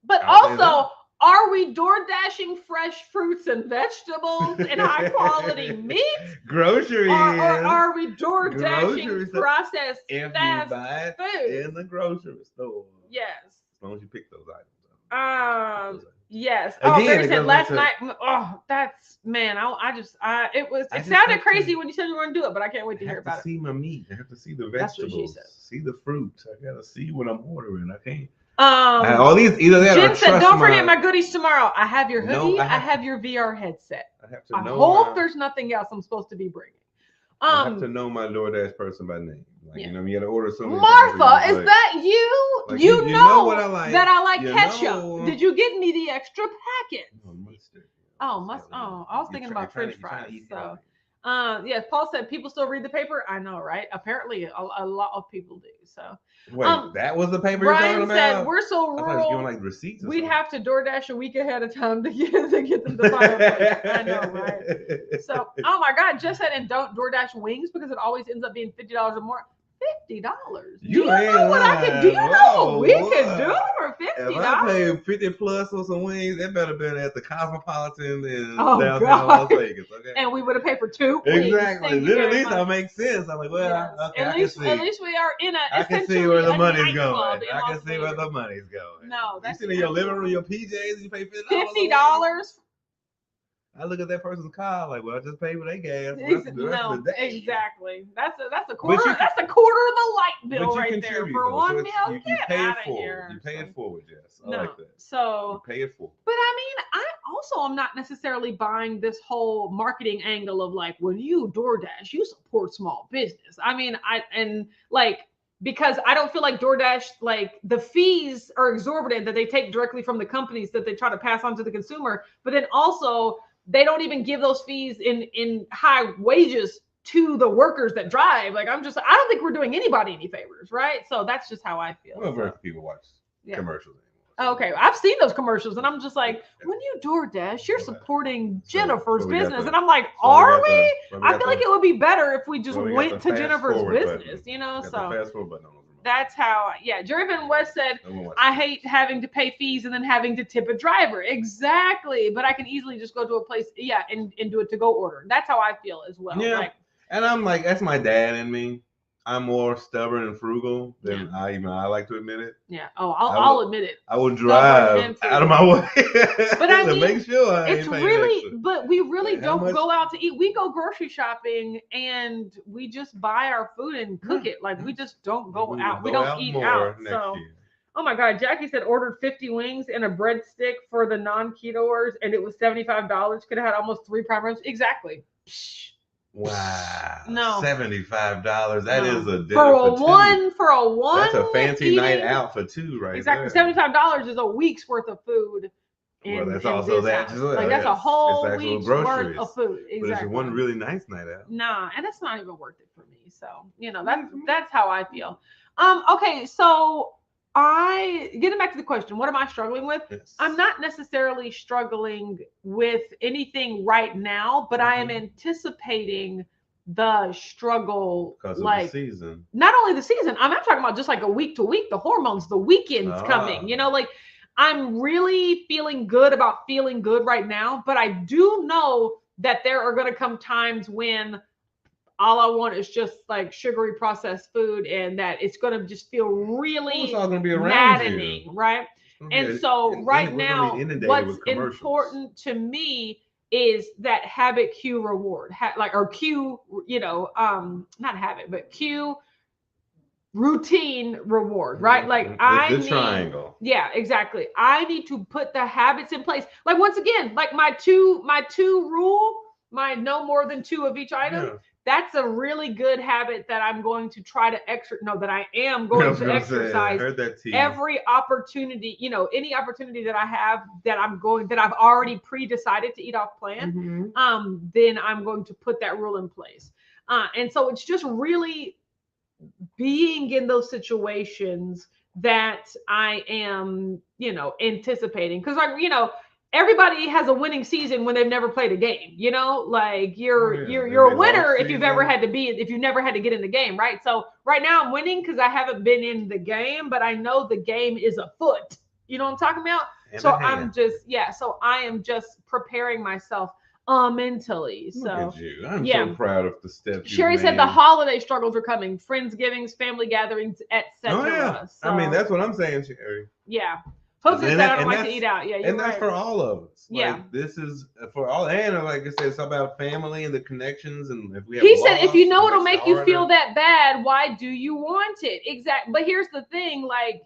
but also, are we DoorDashing fresh fruits and vegetables and high quality meat? Groceries. Or are we DoorDashing processed fast food in the grocery store? Yes. As long as you pick those items. Yes. Again, Barry said last night. Oh, that's it sounded crazy when you said you were going to do it, but I can't wait to hear about it. I have to see my meat. I have to see the vegetables. See the fruits. I got to see what I'm ordering. I can't. All these either that. Jen said, "Don't forget my goodies tomorrow. I have your hoodie. I have your VR headset. I hope there's nothing else I'm supposed to be bringing. I have to know my DoorDash person by name. Like, you got to order something. Martha, is that you? Like, you know what I like. That I like ketchup. Did you get me the extra packet? Mustard. I was thinking about French fries. So, yes, Paul said people still read the paper. I know, right? Apparently, a lot of people do. So, wait, that was the paper you're talking about? Brian said we're so rural. Giving, like, receipts. We'd have to DoorDash a week ahead of time to get them to fireplace. I know, right? So, oh my God, just said and don't DoorDash wings because it always ends up being $50 or more. $50. You know what I can do? You know what we can do for $50? If I paid 50 plus for some wings, that better been at the Cosmopolitan in downtown God. Las Vegas. Okay. And we would have paid for 2 exactly. Then at least that makes sense. I'm like, well, yes. okay, at least we are in a. I can see where the money's going. I can see where the money's going. No, that's you sitting in your living room, your PJs, you pay $50. I look at that person's car like, well, I just paid for their gas. No, exactly. That's a quarter. That's a quarter of the light bill right there for one meal. You pay it forward. You pay it forward, Jess. I like that. So you pay it forward. But I mean, I also am not necessarily buying this whole marketing angle of like, when you DoorDash, you support small business. I mean, because I don't feel like DoorDash, like the fees are exorbitant that they take directly from the companies that they try to pass on to the consumer. But then also they don't even give those fees in high wages to the workers that drive. Like, I don't think we're doing anybody any favors, right? So that's just how I feel. Well, very few people watch commercials anymore. Okay, I've seen those commercials, and I'm just like, when you DoorDash, you're supporting Jennifer's business, and I'm like, are we? I feel like it would be better if we just went to Jennifer's business, you know? So fast forward button on that's how, Jervin West said, I hate having to pay fees and then having to tip a driver. Exactly. But I can easily just go to a place, and do a to-go order. That's how I feel as well. Yeah. Like, and I'm like, that's my dad in me. I'm more stubborn and frugal than I like to admit it. Yeah. Oh, I'll admit it. I will drive out of my way. But I mean, make sure it's really, but we really don't go out to eat. We go grocery shopping and we just buy our food and cook it. Like, we just don't go out. We don't eat out. So, oh my God, Jackie said ordered 50 wings and a breadstick for the non-ketoers, and it was $75. Could have had almost 3 prime ribs. Exactly. Wow. No. $75. That is a dinner for a one. That's a fancy night out for 2, right? Exactly. There. $75 is a week's worth of food. That's also that. Like, that's a whole week's worth of food. Exactly. But it's one really nice night out. Nah, and it's not even worth it for me. So, that's how I feel. Okay, so getting back to the question, what am I struggling with? Yes. I'm not necessarily struggling with anything right now, but I am anticipating the struggle, because like of the season. Not only the season, I'm not talking about just like a week to week, the hormones, the weekends coming, like I'm really feeling good about feeling good right now, but I do know that there are going to come times when all I want is just like sugary processed food, and that it's going to just feel really maddening, right? And so right now, what's important to me is that habit cue reward, or cue, not habit, but cue routine reward, right? Like the triangle. Yeah, exactly. I need to put the habits in place. Like, once again, like my two rule, my no more than 2 of each item. Yeah. That's a really good habit that I'm going to try to exercise every opportunity, any opportunity that I have that I've already pre-decided to eat off plan. Then I'm going to put that rule in place. And so it's just really being in those situations that I am, anticipating. Because everybody has a winning season when they've never played a game, like you're a winner if you've never had to get in the game, right? So right now I'm winning because I haven't been in the game, but I know the game is afoot. You know what I'm talking about? So I am just preparing myself mentally. So look at you. I'm so proud of the steps. Sherry said the holiday struggles are coming, Friendsgivings, family gatherings, etc. Oh yeah. So, I mean, that's what I'm saying, Sherry. Yeah. Folks said I don't like to eat out. Yeah, and that's right. For all of us. Like, this is for all, and like I said, it's about family and the connections. And if we have he said, if you know it'll make you feel that bad, why do you want it? Exactly. But here's the thing, like,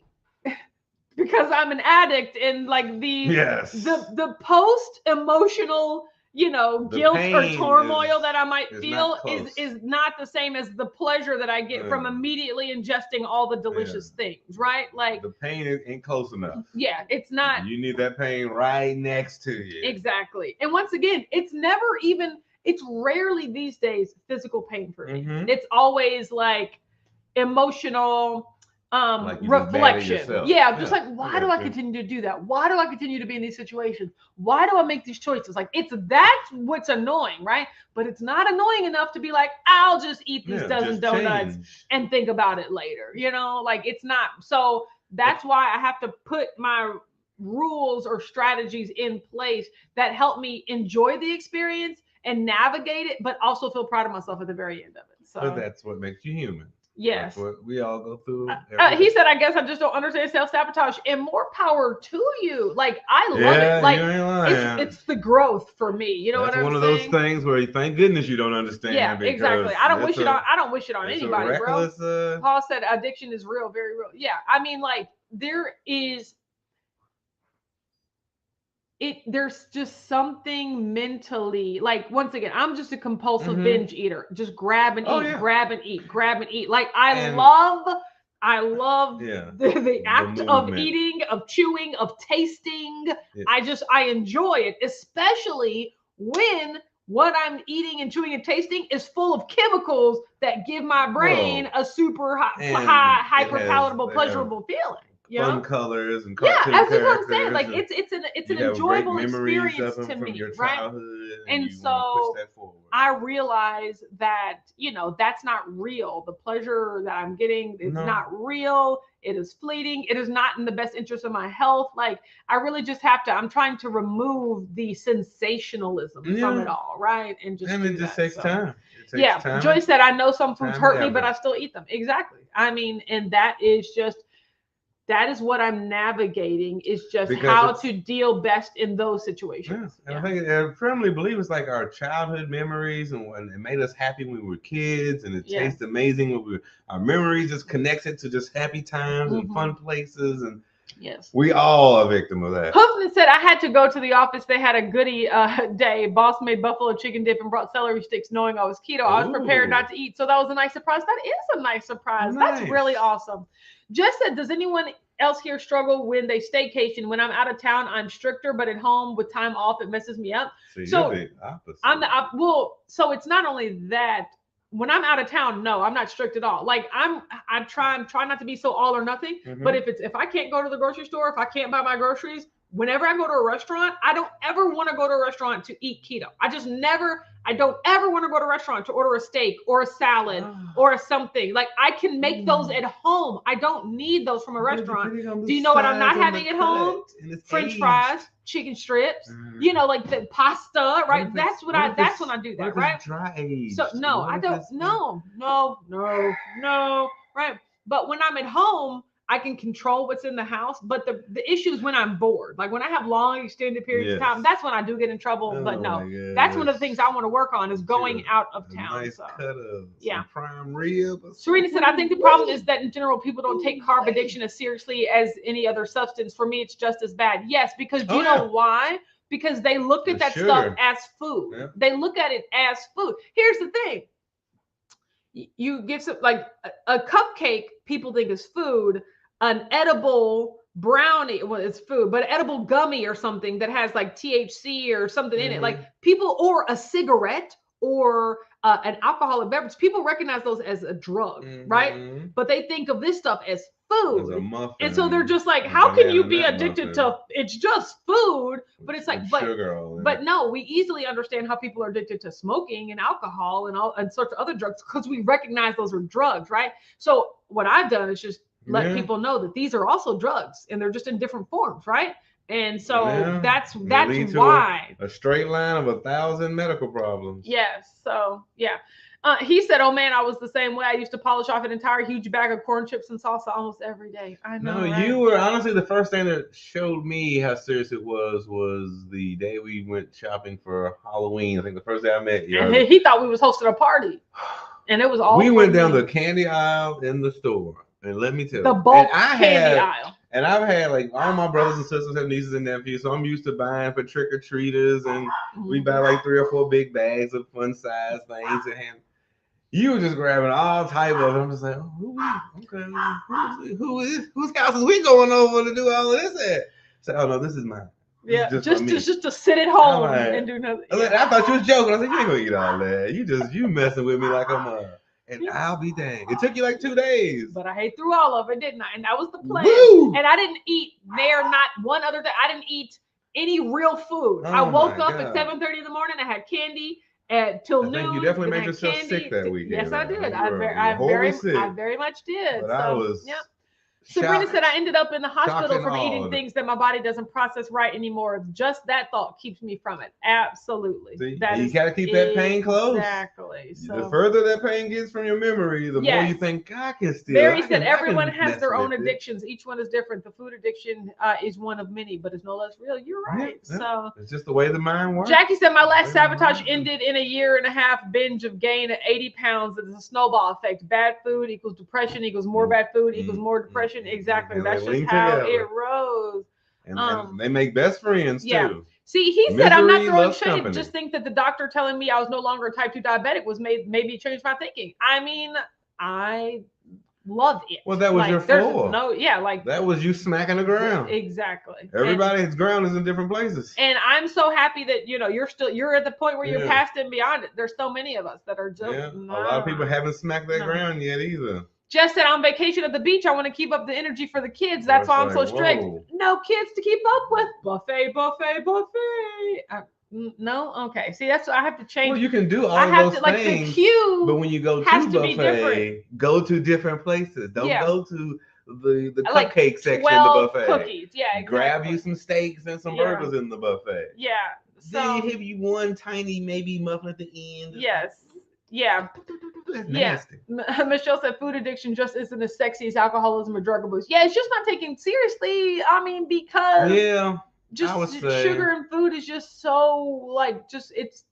because I'm an addict, and like the post emotional, guilt or turmoil that I might feel is not the same as the pleasure that I get from immediately ingesting all the delicious things, right? Like, the pain ain't close enough. Yeah, it's not. You need that pain right next to you. Exactly. And once again, it's rarely these days physical pain for me. It's always like emotional, reflection. Yeah, just like, why do I continue to do that? Why do I continue to be in these situations? Why do I make these choices? Like, that's what's annoying, right? But it's not annoying enough to be like, I'll just eat these dozen donuts and think about it later. Like, it's not. So that's why I have to put my rules or strategies in place that help me enjoy the experience and navigate it, but also feel proud of myself at the very end of it. So that's what makes you human. Yes. That's what we all go through. He said, I guess I just don't understand self-sabotage, and more power to you. Like, I love it. Like, it's the growth for me. You know what I'm saying? That's one of those things where thank goodness you don't understand. Yeah, exactly. I don't wish it on anybody, bro. Paul said addiction is real, very real. Yeah. I mean, like, there's just something mentally, like, once again, I'm just a compulsive binge eater. Just grab and eat, grab and eat, grab and eat. Like, I love the act of eating, of chewing, of tasting. I enjoy it, especially when what I'm eating and chewing and tasting is full of chemicals that give my brain a super high hyper palatable, pleasurable feeling. Fun colors and cartoon that's what I'm saying. Like, it's an enjoyable experience to me, right? And so I realize that that's not real. The pleasure that I'm getting is not real. It is fleeting. It is not in the best interest of my health. Like, I really just have to. I'm trying to remove the sensationalism from it all, right? And it just takes time. Time. Joy said, "I know some foods hurt me, but I still eat them." Exactly. I mean, and that is what I'm navigating, is just how to deal best in those situations. And I think I firmly believe it's like our childhood memories, and when it made us happy when we were kids, and it tastes amazing when our memories just connected to just happy times and fun places, and we all are a victim of that. Huffman said, I had to go to the office. They had a goodie day. Boss made buffalo chicken dip and brought celery sticks, knowing I was keto. I was prepared not to eat. So that was a nice surprise. That is a nice surprise. Nice. That's really awesome. Jess said, does anyone else here struggle when they staycation? When I'm out of town, I'm stricter, but at home with time off, it messes me up. So you're the opposite. So it's not only that. When I'm out of town, no, I'm not strict at all. Like, I'm trying not to be so all or nothing. But if I can't go to the grocery store, if I can't buy my groceries, whenever I go to a restaurant, I don't ever want to go to a restaurant to eat keto. I don't ever want to go to a restaurant to order a steak or a salad or something. Like, I can make those at home. I don't need those from a restaurant. Do you know what I'm not having at home? French fries, chicken strips, like the pasta, right? That's when I do that, right? Dry age. So no, I don't. No, right? But when I'm at home, I can control what's in the house. But the issue is when I'm bored. Like, when I have long extended periods of time, that's when I do get in trouble. But no, that's one of the things I want to work on, is going out of town. Nice cut of prime rib. Serena said, I think the problem is that in general, people don't take carb addiction as seriously as any other substance. For me, it's just as bad. Yes, because you know why? Because they look at that stuff as food. Yeah. They look at it as food. Here's the thing. You get some, like a cupcake, people think is food. An edible brownie, well, it's food, but an edible gummy or something that has like THC or something in it, like people, or a cigarette or an alcoholic beverage, people recognize those as a drug, right? But they think of this stuff as food. And so they're just like, how can you be addicted to, it's just food, but it's like, but no, we easily understand how people are addicted to smoking and alcohol and sorts of other drugs, because we recognize those are drugs, right? So what I've done is just let people know that these are also drugs, and they're just in different forms, right? And so that's why a straight line of 1,000 medical problems. Yes. So he said, "Oh man, I was the same way. I used to polish off an entire huge bag of corn chips and salsa almost every day." I know. No, you were honestly the first thing that showed me how serious it was the day we went shopping for Halloween. I think the first day I met you. And he thought we was hosting a party, and it was all. We went down the candy aisle in the store. And let me tell you, the bulk candy aisle. And I've had like all my brothers and sisters have nieces and nephews, so I'm used to buying for trick or treaters, and we buy like 3 or 4 big bags of fun size things. And you were just grabbing all type of. I'm just like, whose house is we going over to do all of this at? So, oh no, this is mine. Yeah, just to sit at home and do nothing. I thought you was joking. I was like, you ain't gonna eat all that. You messing with me like I'm a. And I'll be dang. It took you like 2 days. But I ate through all of it, didn't I? And that was the plan. Woo! And I didn't eat there, not one other day. I didn't eat any real food. I woke up at 7:30 in the morning. I had candy till noon. I think you definitely made yourself sick that weekend. Yes, I did. I very much did. But I was. Yep. Sabrina said I ended up in the hospital from eating things that my body doesn't process right anymore. Just that thought keeps me from it. Absolutely. See, you got to keep that pain close. Exactly. So, the further that pain gets from your memory, the more you think, I can still. Mary said everyone has their own addictions. Each one is different. The food addiction is one of many, but it's no less real. You're right. Yeah. So it's just the way the mind works. Jackie said my last sabotage ended in a 1.5 year binge of gain at 80 pounds. It's a snowball effect. Bad food equals depression equals more bad food equals more depression. Exactly. And that's just how it rose. And they make best friends too. See, he said I'm not throwing shade. Just think that the doctor telling me I was no longer a type 2 diabetic was maybe changed my thinking. I mean, I loved it. Well, that was your floor. That was you smacking the ground. Exactly. Everybody's ground is in different places. And I'm so happy that you're at the point where you're past and beyond it. There's so many of us that are just a lot of people haven't smacked that ground yet either. Jess said on vacation at the beach, I want to keep up the energy for the kids. That's why I'm so strict. Whoa. No kids to keep up with. Buffet. No, okay. See, that's I have to change. Well, you can do all those things. Like the cue, but when you go to buffet, go to different places. Don't go to the cupcake section of the buffet. Cookies, exactly. Grab you some steaks and some burgers in the buffet. Yeah. So then give you one tiny maybe muffin at the end. Yes. Yeah. That's nasty. Michelle said food addiction just isn't as sexy as alcoholism or drug abuse. Yeah, it's just not taken seriously. I mean, because sugar and food is just so it's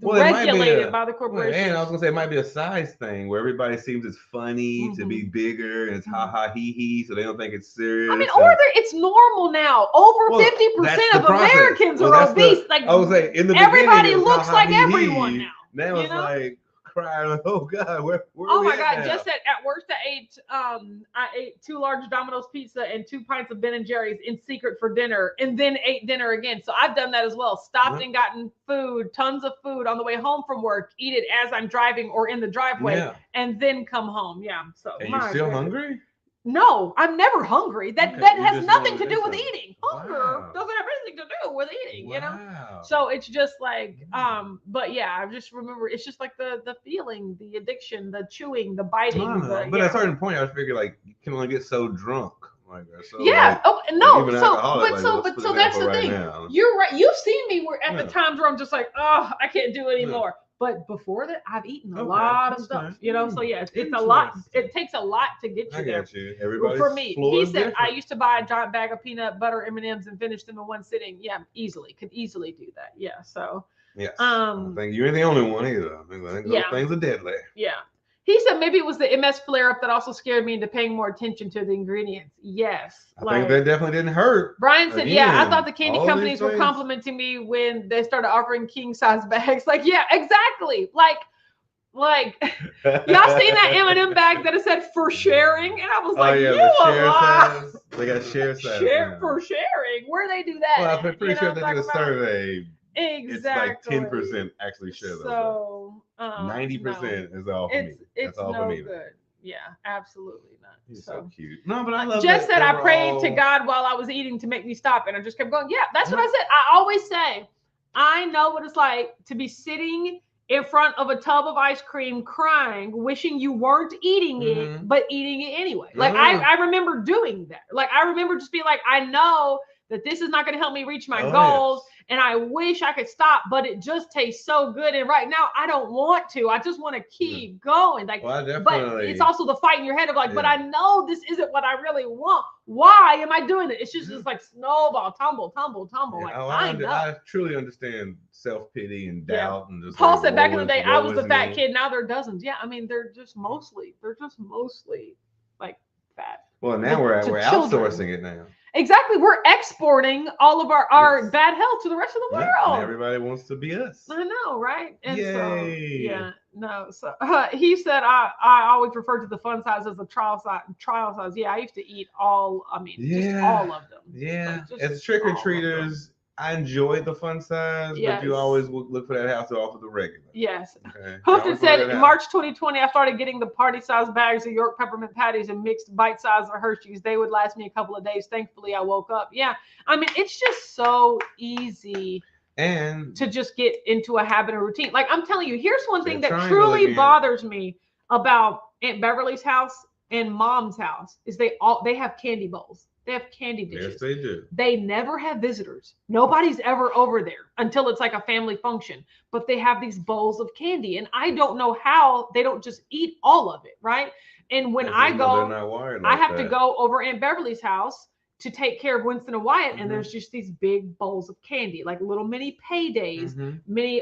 regulated by the corporation. And I was gonna say it might be a size thing where everybody seems it's funny to be bigger and it's ha ha he he, so they don't think it's serious. I mean, it's normal now. Over 50% of Americans are obese. I would say in the everybody looks like everyone now. Now it's like crying, oh God, where oh my God, just at work I ate 2 large Domino's pizza and 2 pints of Ben and Jerry's in secret for dinner and then ate dinner again. So I've done that as well. Stopped and gotten food, tons of food on the way home from work, eat it as I'm driving or in the driveway and then come home. Yeah. So and you're still hungry? No, I'm never hungry. That has nothing to do with eating. Hunger doesn't have anything to do with eating, you know? So it's just like, but yeah, I just remember it's just like the feeling, the addiction, the chewing, the biting. But at a certain point, I figured like you can only get so drunk. So that's the thing. You're right. You've seen me where at the times where I'm just like, oh, I can't do it anymore. But before that, I've eaten a lot of stuff, So yes, it's a lot. It takes a lot to get you there. Everybody's for me, he said I used to buy a giant bag of peanut butter M&Ms and finish them in one sitting. Yeah, could easily do that. Yeah, so. Yes. I think you ain't the only one either. I think those things are deadly. Yeah. He said maybe it was the MS flare-up that also scared me into paying more attention to the ingredients. Yes. I think that definitely didn't hurt. Brian said, I thought the candy companies were complimenting me when they started offering king-size bags. Exactly. Y'all seen that M&M bag that it said for sharing? And I was like, they got share size. For sharing. Where they do that? Well, I'm pretty sure they did a survey. Exactly. It's like 10% actually share those. So 90% is all for me. That's all for me. Good. Yeah, absolutely not. He's so cute. No, but I love Jess said I prayed to God while I was eating to make me stop, and I just kept going. Yeah, that's what I said. I always say, I know what it's like to be sitting in front of a tub of ice cream crying, wishing you weren't eating it, but eating it anyway. I remember doing that. I remember just being like, I know that this is not going to help me reach my goals. And I wish I could stop, but it just tastes so good. And right now, I don't want to. I just want to keep going. But it's also the fight in your head of but I know this isn't what I really want. Why am I doing it? It's just like snowball, tumble. I truly understand self-pity and doubt. And just Paul said back in the day, I was the fat kid. Now there are dozens. Yeah, I mean, they're just mostly fat. Well, now we're outsourcing it now. Exactly. We're exporting all of our bad health to the rest of the world. And everybody wants to be us. I know, right? And Yay. He said I always refer to the fun size as the trial size. Yeah, I used to eat just all of them. Yeah. As trick-or-treaters, I enjoy the fun size, but you always look for that house to offer the regular. Yes. Okay. Houston said in March 2020, I started getting the party size bags of York peppermint patties and mixed bite size of Hershey's. They would last me a couple of days. Thankfully, I woke up. Yeah. I mean, it's just so easy and to just get into a habit or routine. Like I'm telling you, here's one thing that truly bothers me about Aunt Beverly's house and Mom's house is they have candy bowls. They have candy dishes. Yes, they do. They never have visitors. Nobody's ever over there until it's like a family function. But they have these bowls of candy. And I don't know how they don't just eat all of it, right? And when I go, I have to go over Aunt Beverly's house to take care of Winston and Wyatt. And there's just these big bowls of candy, like little mini paydays, mini,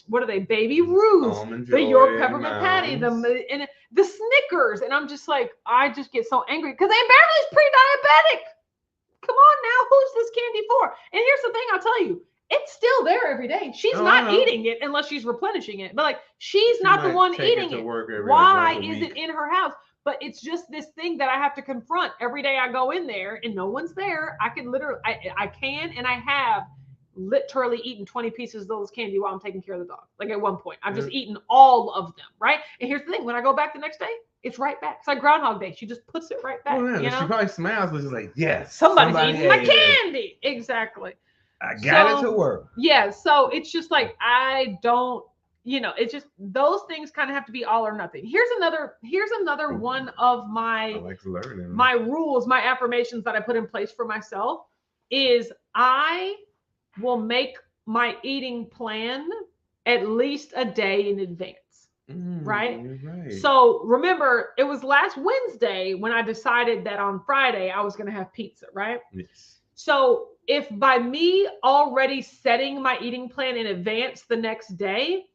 what are they? Baby Ruths, the York peppermint patty, and the Snickers. And I'm just like, I just get so angry because Aunt Beverly's pre-diabetic. Come on now, who's this candy for? And here's the thing, I'll tell you, it's still there every day. She's not eating it unless she's replenishing it. But like, she's not the one eating it. Why is it in her house? But it's just this thing that I have to confront every day. I go in there and no one's there. I can literally, I can and I have literally eaten 20 pieces of those candy while I'm taking care of the dog. Like at one point, I've just eaten all of them, right? And here's the thing: when I go back the next day, it's right back. It's like Groundhog Day. She just puts it right back. You know? She probably smiles, which is like, yes, somebody's eating my candy. Exactly. I got it to work. Yeah. So it's just like I don't. It's just those things kind of have to be all or nothing. Here's another one of my my rules, my affirmations that I put in place for myself is I will make my eating plan at least a day in advance. Right? So remember, it was last Wednesday when I decided that on Friday I was going to have pizza, right? Yes. So if by me already setting my eating plan in advance the next day,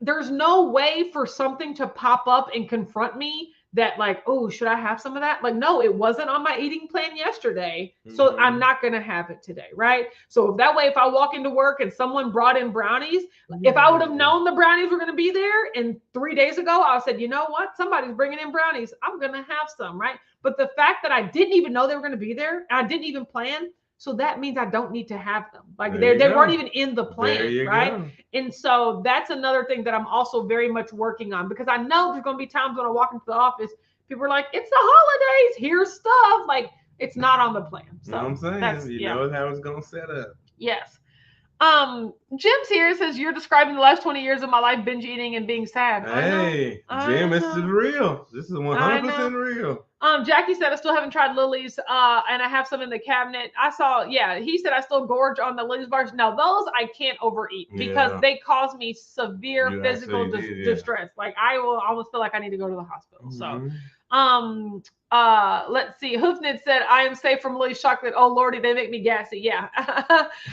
there's no way for something to pop up and confront me that like, oh, should I have some of that? Like, no, it wasn't on my eating plan yesterday. So I'm not going to have it today. Right. So that way, if I walk into work and someone brought in brownies, if I would have known the brownies were going to be there and 3 days ago, I said, you know what? Somebody's bringing in brownies. I'm going to have some. Right. But the fact that I didn't even know they were going to be there, I didn't even plan. So that means I don't need to have them. Like they weren't even in the plan, right? Go. And so that's another thing that I'm also very much working on because I know there's going to be times when I walk into the office, people are like, it's the holidays, here's stuff. Like it's not on the plan. So you know what I'm saying? You know how it's going to set up. Yes. Jim's here says you're describing the last 20 years of my life binge eating and being sad. Hey, Jim, this is real. This is 100% real. Jackie said I still haven't tried Lily's, and I have some in the cabinet. He said I still gorge on the Lily's bars. Now those I can't overeat because they cause me severe physical distress. Like I will almost feel like I need to go to the hospital. So, let's see. Hoofnid said I am safe from Lily's chocolate. Oh Lordy, they make me gassy. Yeah.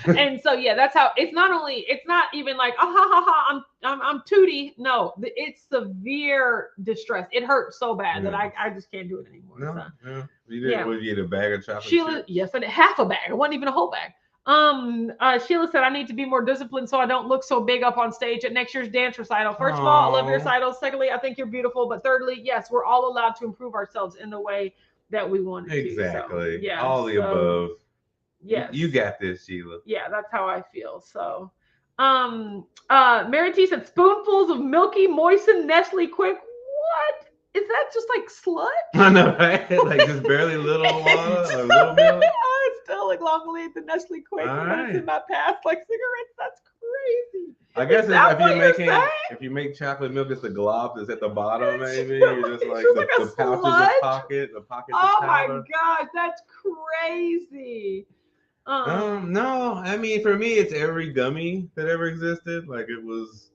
And so that's how it's not even like I'm tooty. No, it's severe distress. It hurts so bad that I just can't do it anymore. No. You did a bag of chocolate chips? Yes, but half a bag. It wasn't even a whole bag. Sheila said I need to be more disciplined so I don't look so big up on stage at next year's dance recital. First of all, I love your recitals. Secondly, I think you're beautiful. But thirdly, yes, we're all allowed to improve ourselves in the way that we want to. Exactly. So, all the above. Yes. You got this, Sheila. Yeah, that's how I feel. So Mary T said spoonfuls of milky moistened Nestle Quick. What? Is that just like sludge? I know, right? Like just barely little water or little milk. I still like long lead the Nestle Quick. That's in my past like cigarettes. That's crazy. I guess if you make chocolate milk, it's the glob that's at the bottom, maybe. You're just like the pouches of pocket. Oh my gosh, that's crazy. No, I mean for me, it's every gummy that ever existed. Like it was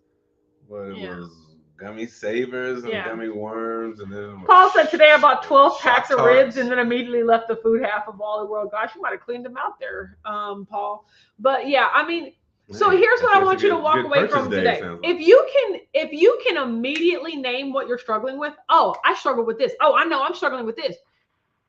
was gummy savers and gummy worms, and then Paul said today I bought 12 packs of ribs and then immediately left the food half of all the world. Gosh, you might have cleaned them out there, Paul. But yeah, I mean, so here's what I want you to walk away from today. If you can immediately name what you're struggling with, oh, I struggle with this. Oh, I know I'm struggling with this.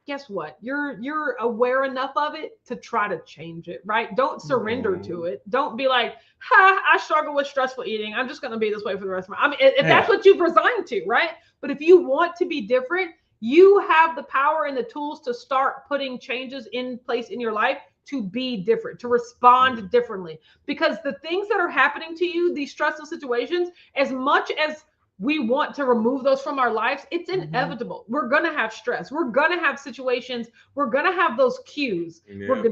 Guess what? You're aware enough of it to try to change it, right? Don't surrender to it. Don't be like, I struggle with stressful eating. I'm just going to be this way for the rest of my, if that's what you've resigned to, right? But if you want to be different, you have the power and the tools to start putting changes in place in your life to be different, to respond differently. Because the things that are happening to you, these stressful situations, as much as we want to remove those from our lives, it's inevitable. We're going to have stress. We're going to have situations. We're going to have those cues,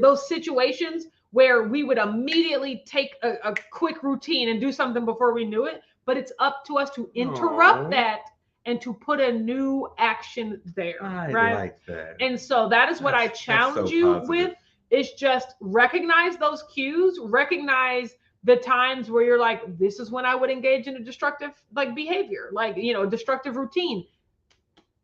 those situations where we would immediately take a quick routine and do something before we knew it. But it's up to us to interrupt that and to put a new action there. I like that. And so that is what I challenge you with, is just recognize those cues, recognize the times where you're like, this is when I would engage in a destructive behavior, destructive routine.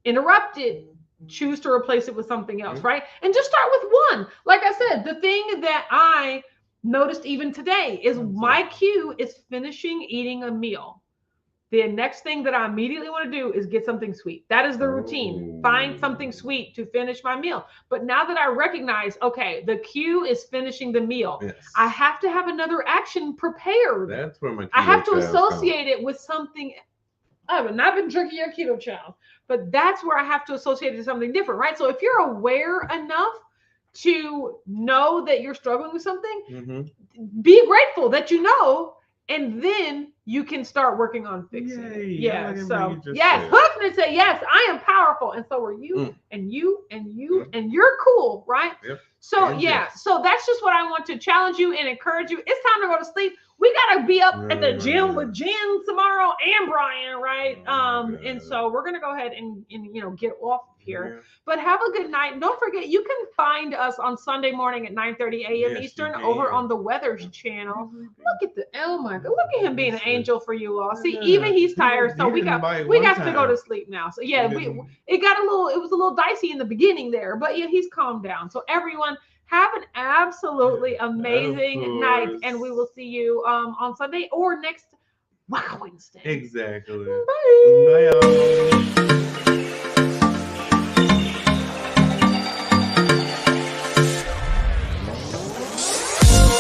Interrupt it. Choose to replace it with something else, right? And just start with one. Like I said, the thing that I noticed even today is my cue is finishing eating a meal. The next thing that I immediately want to do is get something sweet. That is the routine. Find something sweet to finish my meal. But now that I recognize, okay, the cue is finishing the meal, I have to have another action prepared. That's where my keto I have to associate it with something. I have not been drinking your keto chow, but that's where I have to associate it with something different, right? So if you're aware enough to know that you're struggling with something, be grateful that you know, and then you can start working on fixing it. Yeah. So yes, Hookman said, yes, I am powerful. And so are you, and you, and you, and you're cool, right? Yep. So so that's just what I want to challenge you and encourage you. It's time to go to sleep. We got to be up at the gym with Jen tomorrow and Brian, right? And so we're going to go ahead and get off here. But have a good night. And don't forget, you can find us on Sunday morning at 9:30 a.m. Eastern over on the Weathers channel. Look at oh my God, look at him being an angel for you all. See, even he's tired, so we got to go to sleep now. So it was a little dicey in the beginning there, but he's calmed down. So everyone, have an absolutely amazing night, and we will see you on Sunday or next Wednesday. Exactly. Bye. Bye, y'all.